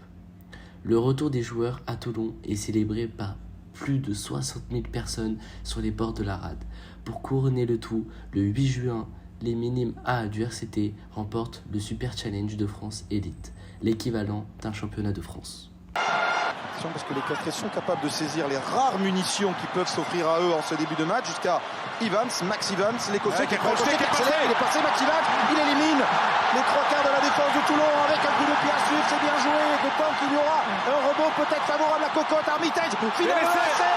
Le retour des joueurs à Toulon est célébré par plus de 60 000 personnes sur les bords de la rade. Pour couronner le tout, le 8 juin, les minimes A du RCT remportent le Super Challenge de France Elite, l'équivalent d'un championnat de France. Parce que les Castrés sont capables de saisir les rares munitions qui peuvent s'offrir à eux en ce début de match, jusqu'à Max Evans, l'Écossais qui est passé, Max Evans, il élimine les 3/4 de la défense de Toulon avec un coup de pied à suivre, c'est bien joué, d'autant qu'il y aura un rebond peut-être favorable à Cocotte, Armitage, finalement essai,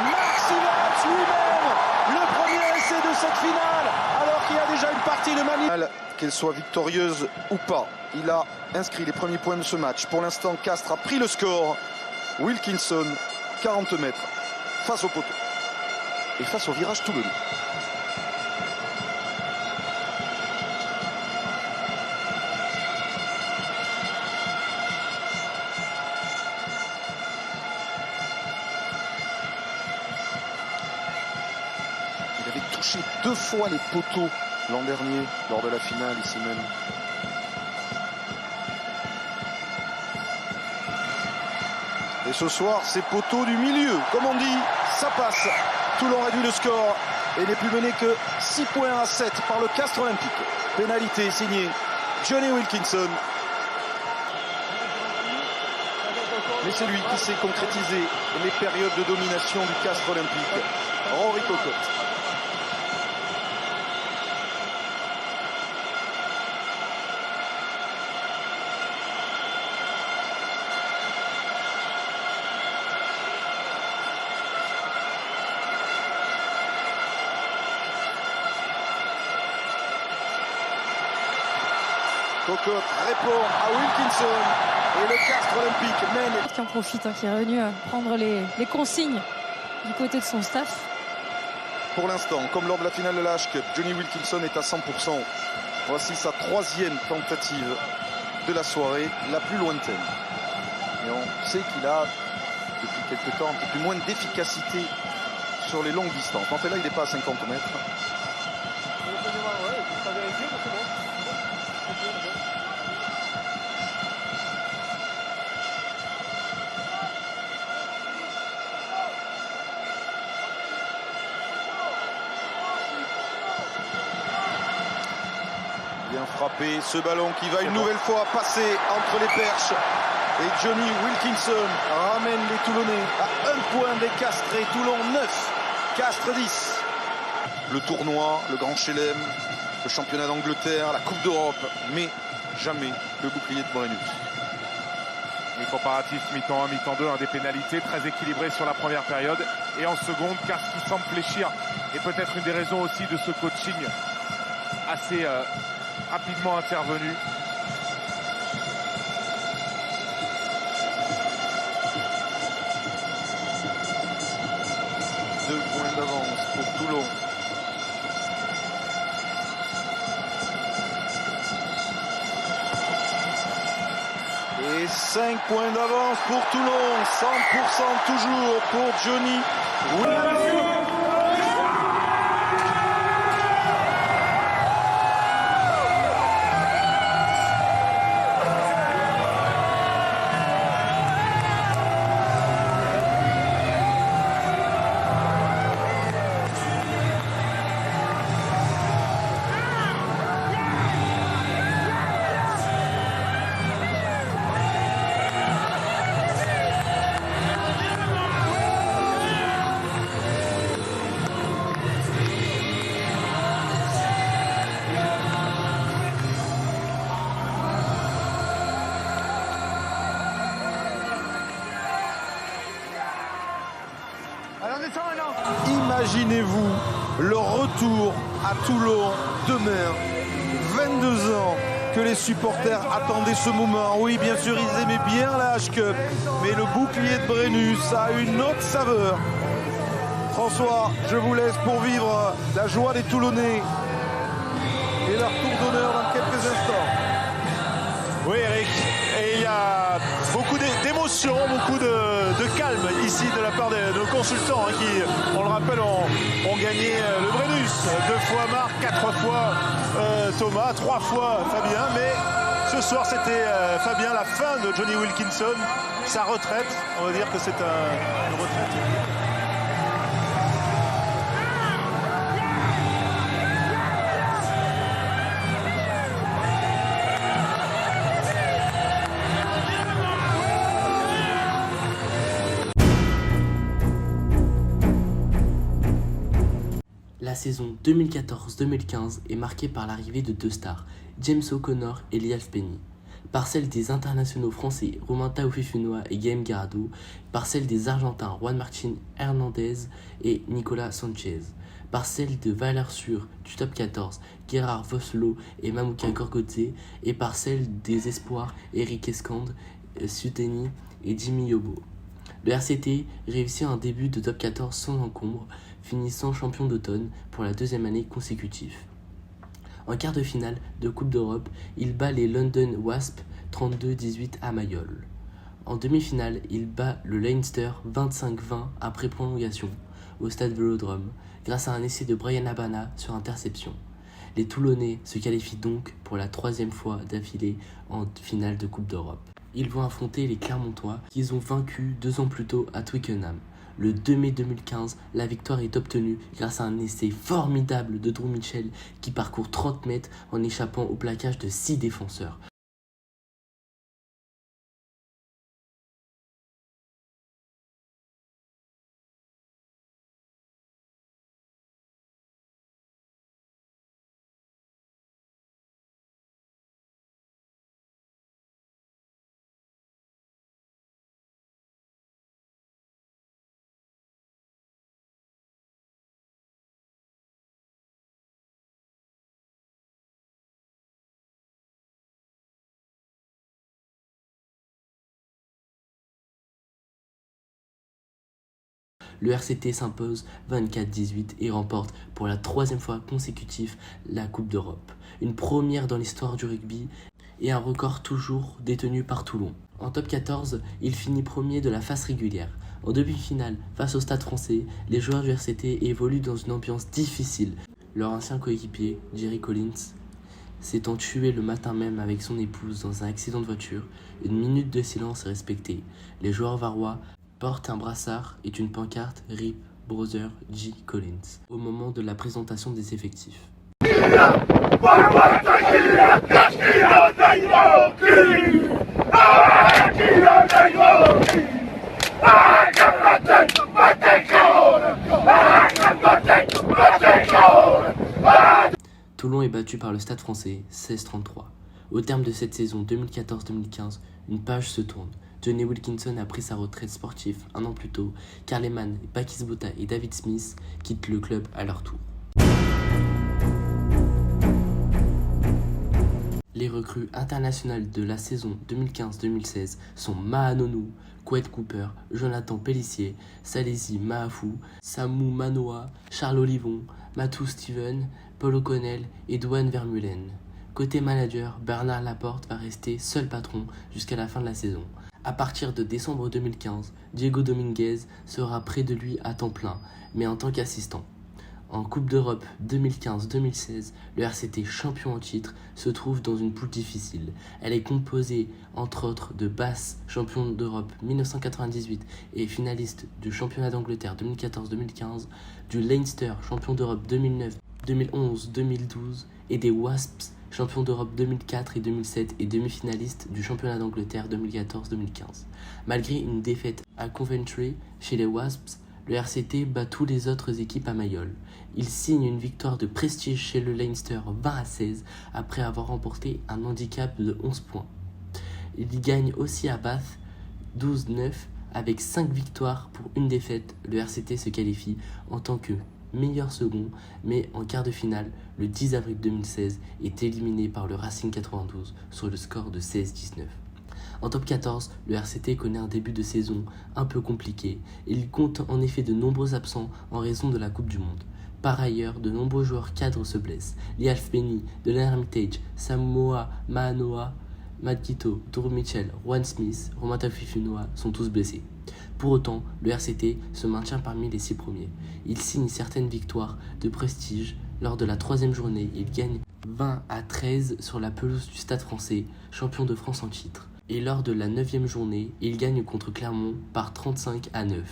Max Evans lui-même, le premier essai de cette finale, alors qu'il y a déjà une partie de Manu. Qu'elle soit victorieuse ou pas, il a inscrit les premiers points de ce match. Pour l'instant, Castres a pris le score. Wilkinson, 40 mètres, face au poteau et face au virage toulonnais. Il avait touché 2 fois les poteaux l'an dernier, lors de la finale, ici même. Et ce soir, c'est poteau du milieu. Comme on dit, ça passe. Toulon réduit le score et n'est plus mené que 6-7 par le Castres Olympique. Pénalité signée Johnny Wilkinson. Mais c'est lui qui sait concrétiser les périodes de domination du Castres Olympique. Rory Cocotte. Cocotte répond à Wilkinson et le Castres Olympique mène. Qui en profite, qui est revenu prendre les consignes du côté de son staff. Pour l'instant, comme lors de la finale de la H-Cup, Johnny Wilkinson est à 100%. Voici sa 3e tentative de la soirée, la plus lointaine. Et on sait qu'il a, depuis quelques temps, un petit peu moins d'efficacité sur les longues distances. En fait, là, il n'est pas à 50 mètres. Bien frappé, ce ballon qui va une nouvelle fois passer entre les perches. Et Johnny Wilkinson ramène les Toulonnais à 1 point des Castrés. Toulon 9, Castres 10. Le tournoi, le Grand Chelem, le championnat d'Angleterre, la Coupe d'Europe, mais jamais le bouclier de Brennus. Les comparatifs mi-temps 1, mi-temps 2, des pénalités très équilibrées sur la première période. Et en seconde, Castres qui semble fléchir. Et peut-être une des raisons aussi de ce coaching assez rapidement intervenu. Deux points d'avance pour Toulon. Et 5 points d'avance pour Toulon. 100% toujours pour Johnny. Imaginez-vous le retour à Toulon demain. 22 ans que les supporters attendaient ce moment. Oui, bien sûr, ils aimaient bien la H-Cup, mais le bouclier de Brennus a une autre saveur. François, je vous laisse pour vivre la joie des Toulonnais et leur tour d'honneur dans quelques instants. Oui, Eric, et il y a beaucoup d'émotions, beaucoup de calme ici de la part de nos consultants qui, on le rappelle, ont gagné le Brennus. 2 fois Marc, 4 fois Thomas, 3 fois Fabien. Mais ce soir, c'était Fabien, la fin de Johnny Wilkinson, sa retraite. On va dire que c'est une retraite. La saison 2014-2015 est marquée par l'arrivée de 2 stars, James O'Connor et Lialf Penny, par celle des internationaux français Romain Taofifinois et Guillaume Guirado, par celle des Argentins Juan Martín Hernández et Nicolas Sanchez, par celle de valeurs sûres du top 14 Gérard Vosloo et Mamouka Gorgodze, et par celle des espoirs Eric Escande, Suteni et Jimmy Yobo. Le RCT réussit un début de top 14 sans encombre, finissant champion d'automne pour la 2e année consécutive. En quart de finale de Coupe d'Europe, il bat les London Wasps 32-18 à Mayol. En demi-finale, il bat le Leinster 25-20 après prolongation au stade Vélodrome, grâce à un essai de Brian Habana sur interception. Les Toulonnais se qualifient donc pour la 3e fois d'affilée en finale de Coupe d'Europe. Ils vont affronter les Clermontois qu'ils ont vaincus 2 ans plus tôt à Twickenham. Le 2 mai 2015, la victoire est obtenue grâce à un essai formidable de Drew Mitchell qui parcourt 30 mètres en échappant au plaquage de 6 défenseurs. Le RCT s'impose 24-18 et remporte pour la 3e fois consécutive la Coupe d'Europe. Une première dans l'histoire du rugby et un record toujours détenu par Toulon. En top 14, il finit premier de la phase régulière. En demi-finale, face au Stade français, les joueurs du RCT évoluent dans une ambiance difficile. Leur ancien coéquipier, Jerry Collins, s'étant tué le matin même avec son épouse dans un accident de voiture, une minute de silence est respectée. Les joueurs varois portent un brassard et une pancarte RIP Brother J. Collins au moment de la présentation des effectifs. Toulon est battu par le Stade français 16-33. Au terme de cette saison 2014-2015, une page se tourne. Johnny Wilkinson a pris sa retraite sportive 1 an plus tôt, car Lehmann, Pakis Botha et David Smith quittent le club à leur tour. Les recrues internationales de la saison 2015-2016 sont Mahanonou, Quade Cooper, Jonathan Pellissier, Salesi Mahafou, Samu Manoa, Charles Olivon, Matou Steven, Paul O'Connell et Dwayne Vermeulen. Côté manager, Bernard Laporte va rester seul patron jusqu'à la fin de la saison. À partir de décembre 2015, Diego Dominguez sera près de lui à temps plein, mais en tant qu'assistant. En Coupe d'Europe 2015-2016, le RCT champion en titre se trouve dans une poule difficile. Elle est composée entre autres de Bath, champion d'Europe 1998 et finaliste du championnat d'Angleterre 2014-2015, du Leinster, champion d'Europe 2009, 2011, 2012 et des Wasps, champion d'Europe 2004 et 2007 et demi-finaliste du championnat d'Angleterre 2014-2015. Malgré une défaite à Coventry chez les Wasps, le RCT bat toutes les autres équipes à Mayol. Il signe une victoire de prestige chez le Leinster 20-16 après avoir remporté un handicap de 11 points. Il gagne aussi à Bath 12-9 Avec 5 victoires pour une défaite, le RCT se qualifie en tant que meilleur second, mais en quart de finale, le 10 avril 2016, est éliminé par le Racing 92 sur le score de 16-19. En top 14, le RCT connaît un début de saison un peu compliqué. Il compte en effet de nombreux absents en raison de la Coupe du Monde. Par ailleurs, de nombreux joueurs cadres se blessent. Lialf Penny, Delan Hermitage, Samoa Mahanoa, Matt Quito, Toru Mitchell, Juan Smith, Romain Tafifunoa sont tous blessés. Pour autant, le RCT se maintient parmi les 6 premiers. Il signe certaines victoires de prestige. Lors de la 3e journée, il gagne 20-13 sur la pelouse du Stade français, champion de France en titre. Et lors de la 9e journée, il gagne contre Clermont par 35-9,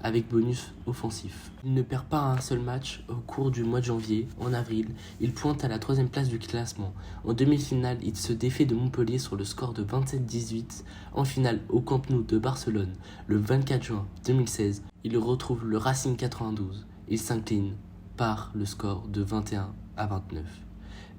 avec bonus offensif. Il ne perd pas un seul match au cours du mois de janvier. En avril, il pointe à la 3e place du classement. En demi-finale, il se défait de Montpellier sur le score de 27-18. En finale, au Camp Nou de Barcelone, le 24 juin 2016, il retrouve le Racing 92. Il s'incline par le score de 21-29.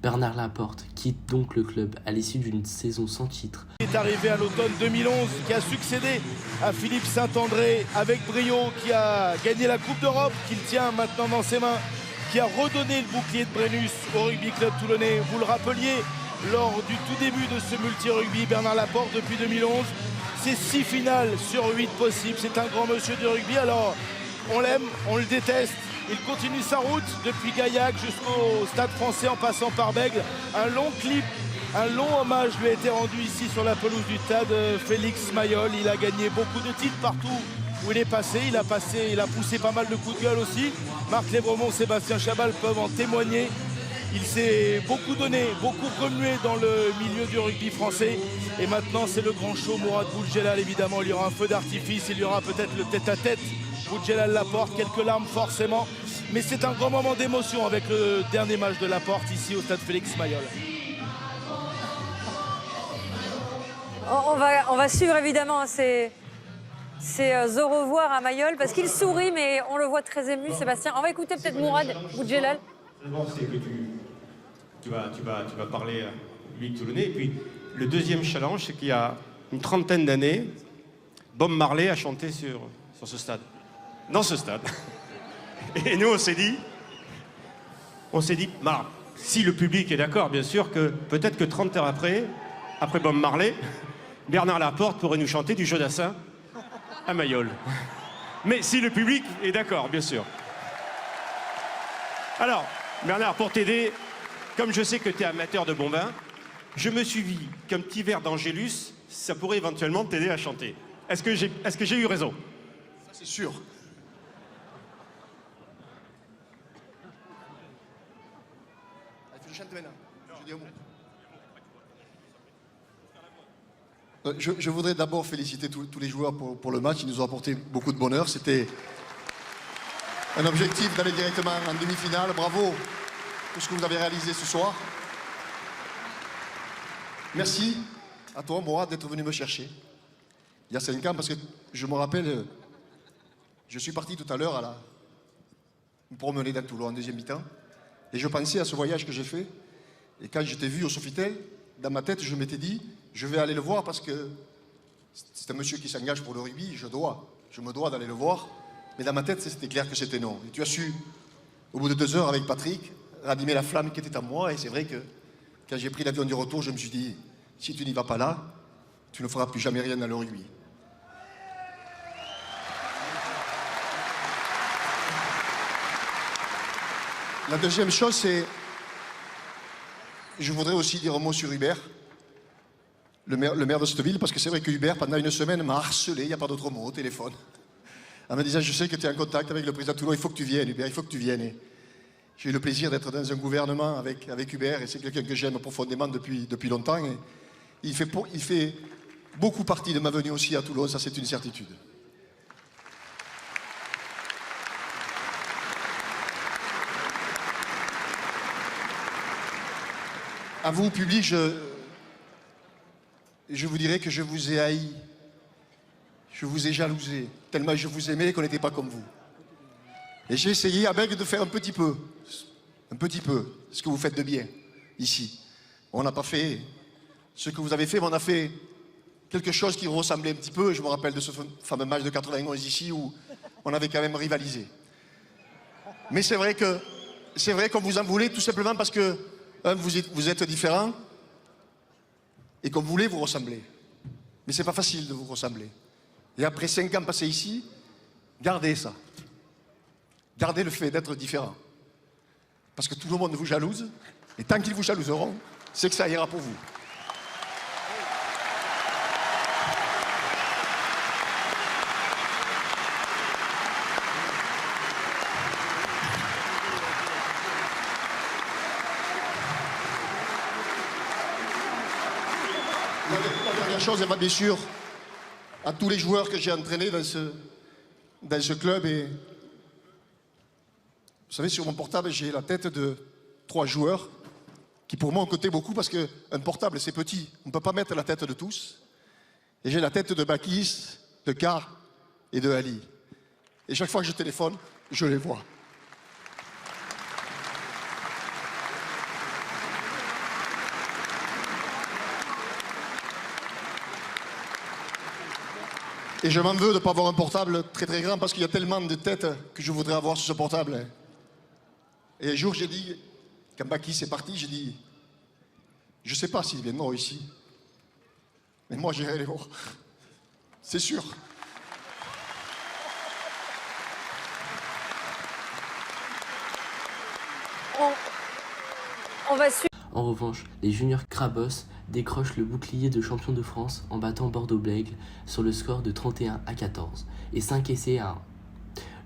Bernard Laporte quitte donc le club à l'issue d'une saison sans titre. Il est arrivé à l'automne 2011, qui a succédé à Philippe Saint-André avec brio, qui a gagné la Coupe d'Europe, qu'il tient maintenant dans ses mains, qui a redonné le bouclier de Brennus au rugby club toulonnais. Vous le rappeliez, lors du tout début de ce multi-rugby, Bernard Laporte, depuis 2011, c'est 6 finales sur 8 possibles. C'est un grand monsieur du rugby, alors on l'aime, on le déteste. Il continue sa route depuis Gaillac jusqu'au Stade français en passant par Bègle. Un long clip, un long hommage lui a été rendu ici sur la pelouse du stade. Félix Mayol, il a gagné beaucoup de titres partout où il est passé. Il a poussé pas mal de coups de gueule aussi. Marc Lévremont, Sébastien Chabal peuvent en témoigner. Il s'est beaucoup donné, beaucoup remué dans le milieu du rugby français. Et maintenant, c'est le grand show. Mourad Boudjelal, évidemment, il y aura un feu d'artifice. Il y aura peut-être le tête-à-tête. Boudjelal Laporte, quelques larmes forcément. Mais c'est un grand moment d'émotion avec le dernier match de Laporte ici au stade Félix Mayol. On va suivre évidemment ces au revoir à Mayol parce qu'il sourit, mais on le voit très ému, Sébastien. On va écouter peut-être Mourad Boudjelal. C'est que tu vas parler lui toulonnais. Et puis le deuxième challenge, c'est qu'il y a une trentaine d'années, Bob Marley a chanté sur ce stade. Dans ce stade. Et nous, on s'est dit, si le public est d'accord, bien sûr, que peut-être que 30 heures après Bob Marley, Bernard Laporte pourrait nous chanter du Jodassin à Mayol. Mais si le public est d'accord, bien sûr. Alors, Bernard, pour t'aider, comme je sais que tu es amateur de bon vin, je me suis dit qu'un petit verre d'Angélus, ça pourrait éventuellement t'aider à chanter. Est-ce que j'ai eu raison? Ça, c'est sûr. Je voudrais d'abord féliciter tous les joueurs pour le match. Ils nous ont apporté beaucoup de bonheur. C'était un objectif d'aller directement en demi-finale. Bravo pour ce que vous avez réalisé ce soir. Merci à toi, Mourad, d'être venu me chercher il y a 5 ans, parce que je me rappelle, je suis parti tout à l'heure me promener dans Toulon en deuxième mi-temps, et je pensais à ce voyage que j'ai fait. Et quand je t'ai vu au Sofitel, dans ma tête, je m'étais dit, je vais aller le voir parce que c'est un monsieur qui s'engage pour le rugby, je me dois d'aller le voir. Mais dans ma tête, c'était clair que c'était non. Et tu as su, au bout de 2 heures avec Patrick, ranimer la flamme qui était en moi. Et c'est vrai que quand j'ai pris l'avion du retour, je me suis dit, si tu n'y vas pas là, tu ne feras plus jamais rien dans le rugby. La deuxième chose, c'est... Je voudrais aussi dire un mot sur Hubert, le maire de cette ville, parce que c'est vrai que Hubert, pendant une semaine, m'a harcelé, il n'y a pas d'autre mot, au téléphone, en me disant, je sais que tu es en contact avec le président de Toulon, il faut que tu viennes, Hubert, il faut que tu viennes. J'ai eu le plaisir d'être dans un gouvernement avec Hubert, et c'est quelqu'un que j'aime profondément depuis longtemps. Et il fait beaucoup partie de ma venue aussi à Toulon, ça c'est une certitude. À vous, public, je vous dirais que je vous ai haï, je vous ai jalousé, tellement je vous aimais qu'on n'était pas comme vous. Et j'ai essayé à Bègue de faire un petit peu, ce que vous faites de bien, ici. On n'a pas fait ce que vous avez fait, mais on a fait quelque chose qui ressemblait un petit peu, et je me rappelle de ce fameux match de 91 ici où on avait quand même rivalisé. Mais c'est vrai qu'on vous en voulait tout simplement parce que, vous êtes différents et qu'on voulait vous ressembler. Mais c'est pas facile de vous ressembler. Et après 5 ans passés ici, gardez ça. Gardez le fait d'être différent. Parce que tout le monde vous jalouse, et tant qu'ils vous jalouseront, c'est que ça ira pour vous. La dernière chose, elle va bien sûr à tous les joueurs que j'ai entraînés dans ce club. Et vous savez, sur mon portable, j'ai la tête de 3 joueurs qui pour moi ont coûté beaucoup parce qu'un portable, c'est petit. On ne peut pas mettre la tête de tous. Et j'ai la tête de Bakis, de Kar et de Ali. Et chaque fois que je téléphone, je les vois. Et je m'en veux de ne pas avoir un portable très très grand parce qu'il y a tellement de têtes que je voudrais avoir sur ce portable. Et un jour, j'ai dit, quand Bakis est parti, j'ai dit, je ne sais pas s'ils viendront ici, mais moi j'irai les voir. C'est sûr. On va suivre. En revanche, les juniors Krabos décrochent le bouclier de champion de France en battant Bordeaux-Bègles sur le score de 31-14 et 5 essais à 1.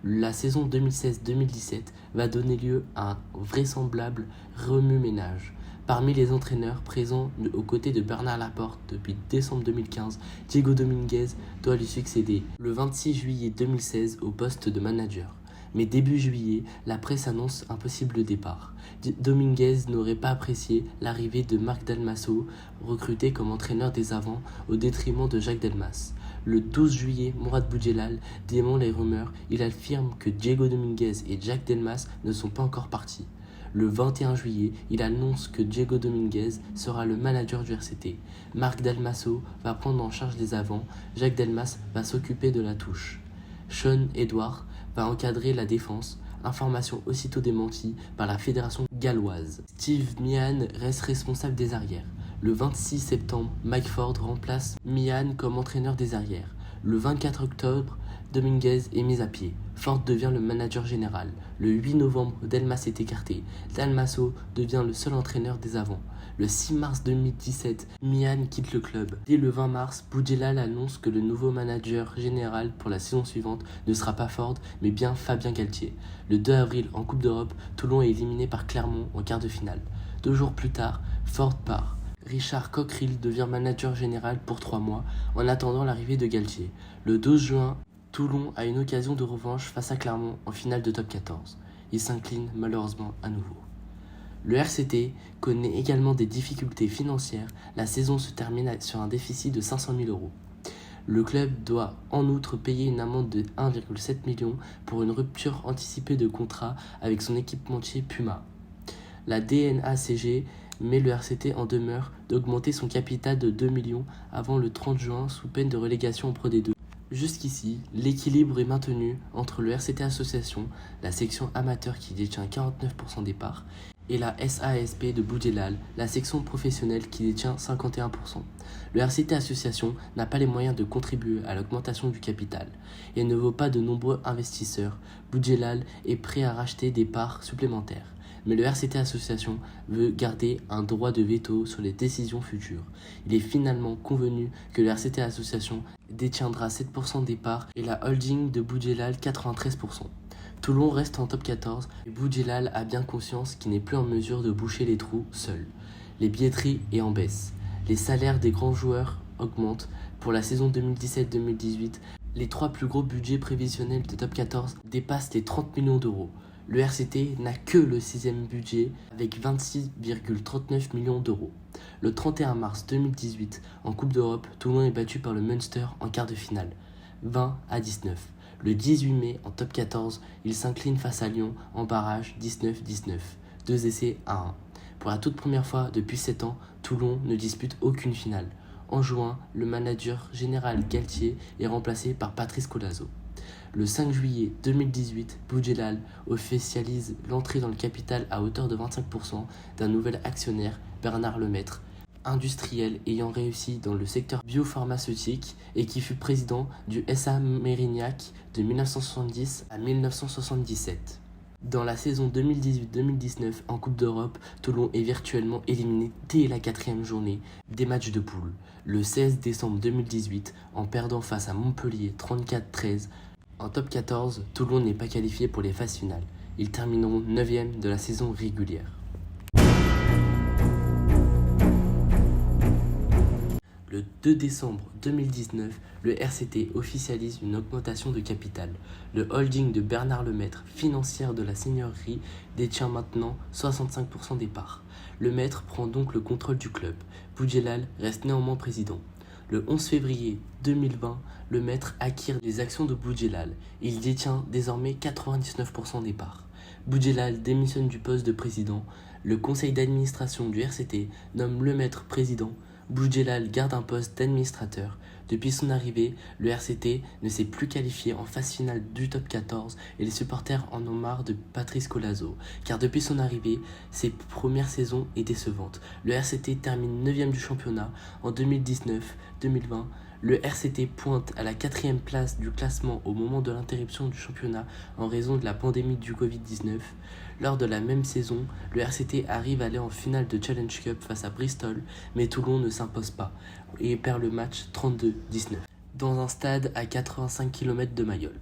La saison 2016-2017 va donner lieu à un vraisemblable remue-ménage. Parmi les entraîneurs présents aux côtés de Bernard Laporte depuis décembre 2015, Diego Dominguez doit lui succéder le 26 juillet 2016 au poste de manager. Mais début juillet, la presse annonce un possible départ. Dominguez n'aurait pas apprécié l'arrivée de Marc Dalmasso, recruté comme entraîneur des avants au détriment de Jacques Delmas. Le 12 juillet, Mourad Boudjelal dément les rumeurs. Il affirme que Diego Dominguez et Jacques Delmas ne sont pas encore partis. Le 21 juillet, il annonce que Diego Dominguez sera le manager du RCT. Marc Dalmasso va prendre en charge les avants. Jacques Delmas va s'occuper de la touche. Sean Edward va encadrer la défense, information aussitôt démentie par la fédération galloise. Steve Meehan reste responsable des arrières. Le 26 septembre, Mike Ford remplace Meehan comme entraîneur des arrières. Le 24 octobre, Dominguez est mis à pied. Ford devient le manager général. Le 8 novembre, Delmas est écarté. Dalmasso devient le seul entraîneur des avants. Le 6 mars 2017, Meehan quitte le club. Dès le 20 mars, Boudjelal annonce que le nouveau manager général pour la saison suivante ne sera pas Ford, mais bien Fabien Galtier. Le 2 avril, en Coupe d'Europe, Toulon est éliminé par Clermont en quart de finale. 2 jours plus tard, Ford part. Richard Cockerill devient manager général pour 3 mois, en attendant l'arrivée de Galtier. Le 12 juin, Toulon a une occasion de revanche face à Clermont en finale de top 14. Il s'incline malheureusement à nouveau. Le RCT connaît également des difficultés financières. La saison se termine sur un déficit de 500 000 €. Le club doit en outre payer une amende de 1,7 million pour une rupture anticipée de contrat avec son équipementier Puma. La DNACG met le RCT en demeure d'augmenter son capital de 2 millions avant le 30 juin sous peine de relégation en Pro D2. Jusqu'ici, l'équilibre est maintenu entre le RCT Association, la section amateur qui détient 49% des parts, et la SASP de Boudjelal, la section professionnelle qui détient 51%. Le RCT Association n'a pas les moyens de contribuer à l'augmentation du capital et ne vaut pas de nombreux investisseurs. Boudjelal est prêt à racheter des parts supplémentaires. Mais le RCT Association veut garder un droit de veto sur les décisions futures. Il est finalement convenu que le RCT Association détiendra 7% des parts et la holding de Boudjelal 93%. Toulon reste en top 14 et Boudjelal a bien conscience qu'il n'est plus en mesure de boucher les trous seul. Les billetteries est en baisse. Les salaires des grands joueurs augmentent. Pour la saison 2017-2018, les 3 plus gros budgets prévisionnels de top 14 dépassent les 30 millions d'euros. Le RCT n'a que le 6e budget avec 26,39 millions d'euros. Le 31 mars 2018, en Coupe d'Europe, Toulon est battu par le Munster en quart de finale, 20-19. Le 18 mai, en top 14, il s'incline face à Lyon en barrage 19-19, 2 essais à 1. Pour la toute première fois depuis 7 ans, Toulon ne dispute aucune finale. En juin, le manager général Galtier est remplacé par Patrice Colazo. Le 5 juillet 2018, Boudjelal officialise l'entrée dans le capital à hauteur de 25% d'un nouvel actionnaire, Bernard Lemaître, industriel ayant réussi dans le secteur biopharmaceutique et qui fut président du SA Mérignac de 1970 à 1977. Dans la saison 2018-2019 en Coupe d'Europe, Toulon est virtuellement éliminé dès la 4e journée des matchs de poule, le 16 décembre 2018, en perdant face à Montpellier 34-13. En top 14, Toulon n'est pas qualifié pour les phases finales. Ils termineront 9e de la saison régulière. Le 2 décembre 2019, le RCT officialise une augmentation de capital. Le holding de Bernard Lemaître, financière de la seigneurie, détient maintenant 65% des parts. Lemaître prend donc le contrôle du club. Boudjelal reste néanmoins président. Le 11 février 2020, Lemaître acquiert les actions de Boudjelal. Il détient désormais 99% des parts. Boudjelal démissionne du poste de président. Le conseil d'administration du RCT nomme Lemaître président. Boudjelal garde un poste d'administrateur. Depuis son arrivée, le RCT ne s'est plus qualifié en phase finale du top 14 et les supporters en ont marre de Patrice Colazo, car depuis son arrivée, ses premières saisons étaient décevantes. Le RCT termine 9e du championnat. En 2019-2020, le RCT pointe à la 4e place du classement au moment de l'interruption du championnat en raison de la pandémie du Covid-19. Lors de la même saison, le RCT arrive à aller en finale de Challenge Cup face à Bristol, mais Toulon ne s'impose pas et perd le match 32-19 dans un stade à 85 km de Mayol.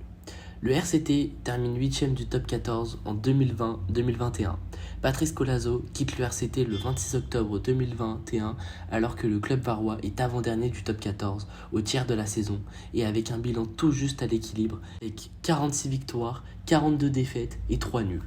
Le RCT termine 8e du top 14 en 2020-2021. Patrice Colazo quitte le RCT le 26 octobre 2021 alors que le club varois est avant-dernier du top 14 au tiers de la saison et avec un bilan tout juste à l'équilibre avec 46 victoires, 42 défaites et 3 nuls.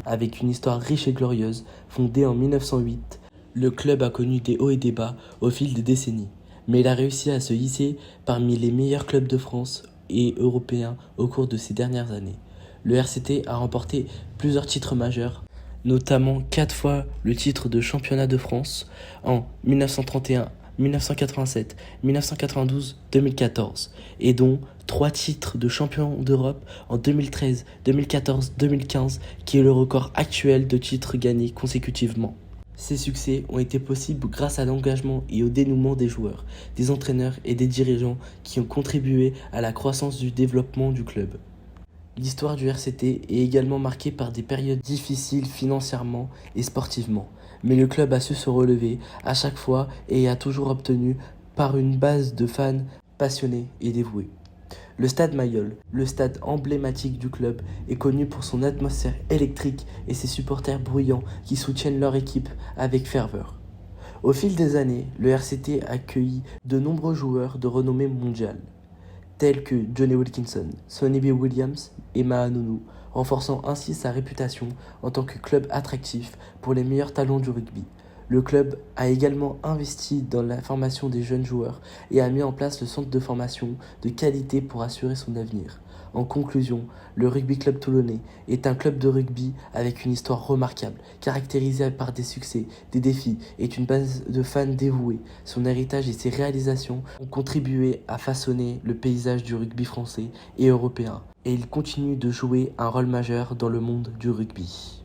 Avec une histoire riche et glorieuse, fondée en 1908, le club a connu des hauts et des bas au fil des décennies, mais il a réussi à se hisser parmi les meilleurs clubs de France et européens au cours de ces dernières années. Le RCT a remporté plusieurs titres majeurs, notamment 4 fois le titre de championnat de France en 1931, 1987, 1992, 2014, et dont 3 titres de champion d'Europe en 2013, 2014, 2015, qui est le record actuel de titres gagnés consécutivement. Ces succès ont été possibles grâce à l'engagement et au dénouement des joueurs, des entraîneurs et des dirigeants qui ont contribué à la croissance du développement du club. L'histoire du RCT est également marquée par des périodes difficiles financièrement et sportivement, mais le club a su se relever à chaque fois et a toujours obtenu par une base de fans passionnés et dévoués. Le stade Mayol, le stade emblématique du club, est connu pour son atmosphère électrique et ses supporters bruyants qui soutiennent leur équipe avec ferveur. Au fil des années, le RCT a accueilli de nombreux joueurs de renommée mondiale, tels que Johnny Wilkinson, Sonny B. Williams et Ma'a Nonu, renforçant ainsi sa réputation en tant que club attractif pour les meilleurs talents du rugby. Le club a également investi dans la formation des jeunes joueurs et a mis en place le centre de formation de qualité pour assurer son avenir. En conclusion, le Rugby Club Toulonnais est un club de rugby avec une histoire remarquable, caractérisée par des succès, des défis et une base de fans dévoués. Son héritage et ses réalisations ont contribué à façonner le paysage du rugby français et européen, et il continue de jouer un rôle majeur dans le monde du rugby.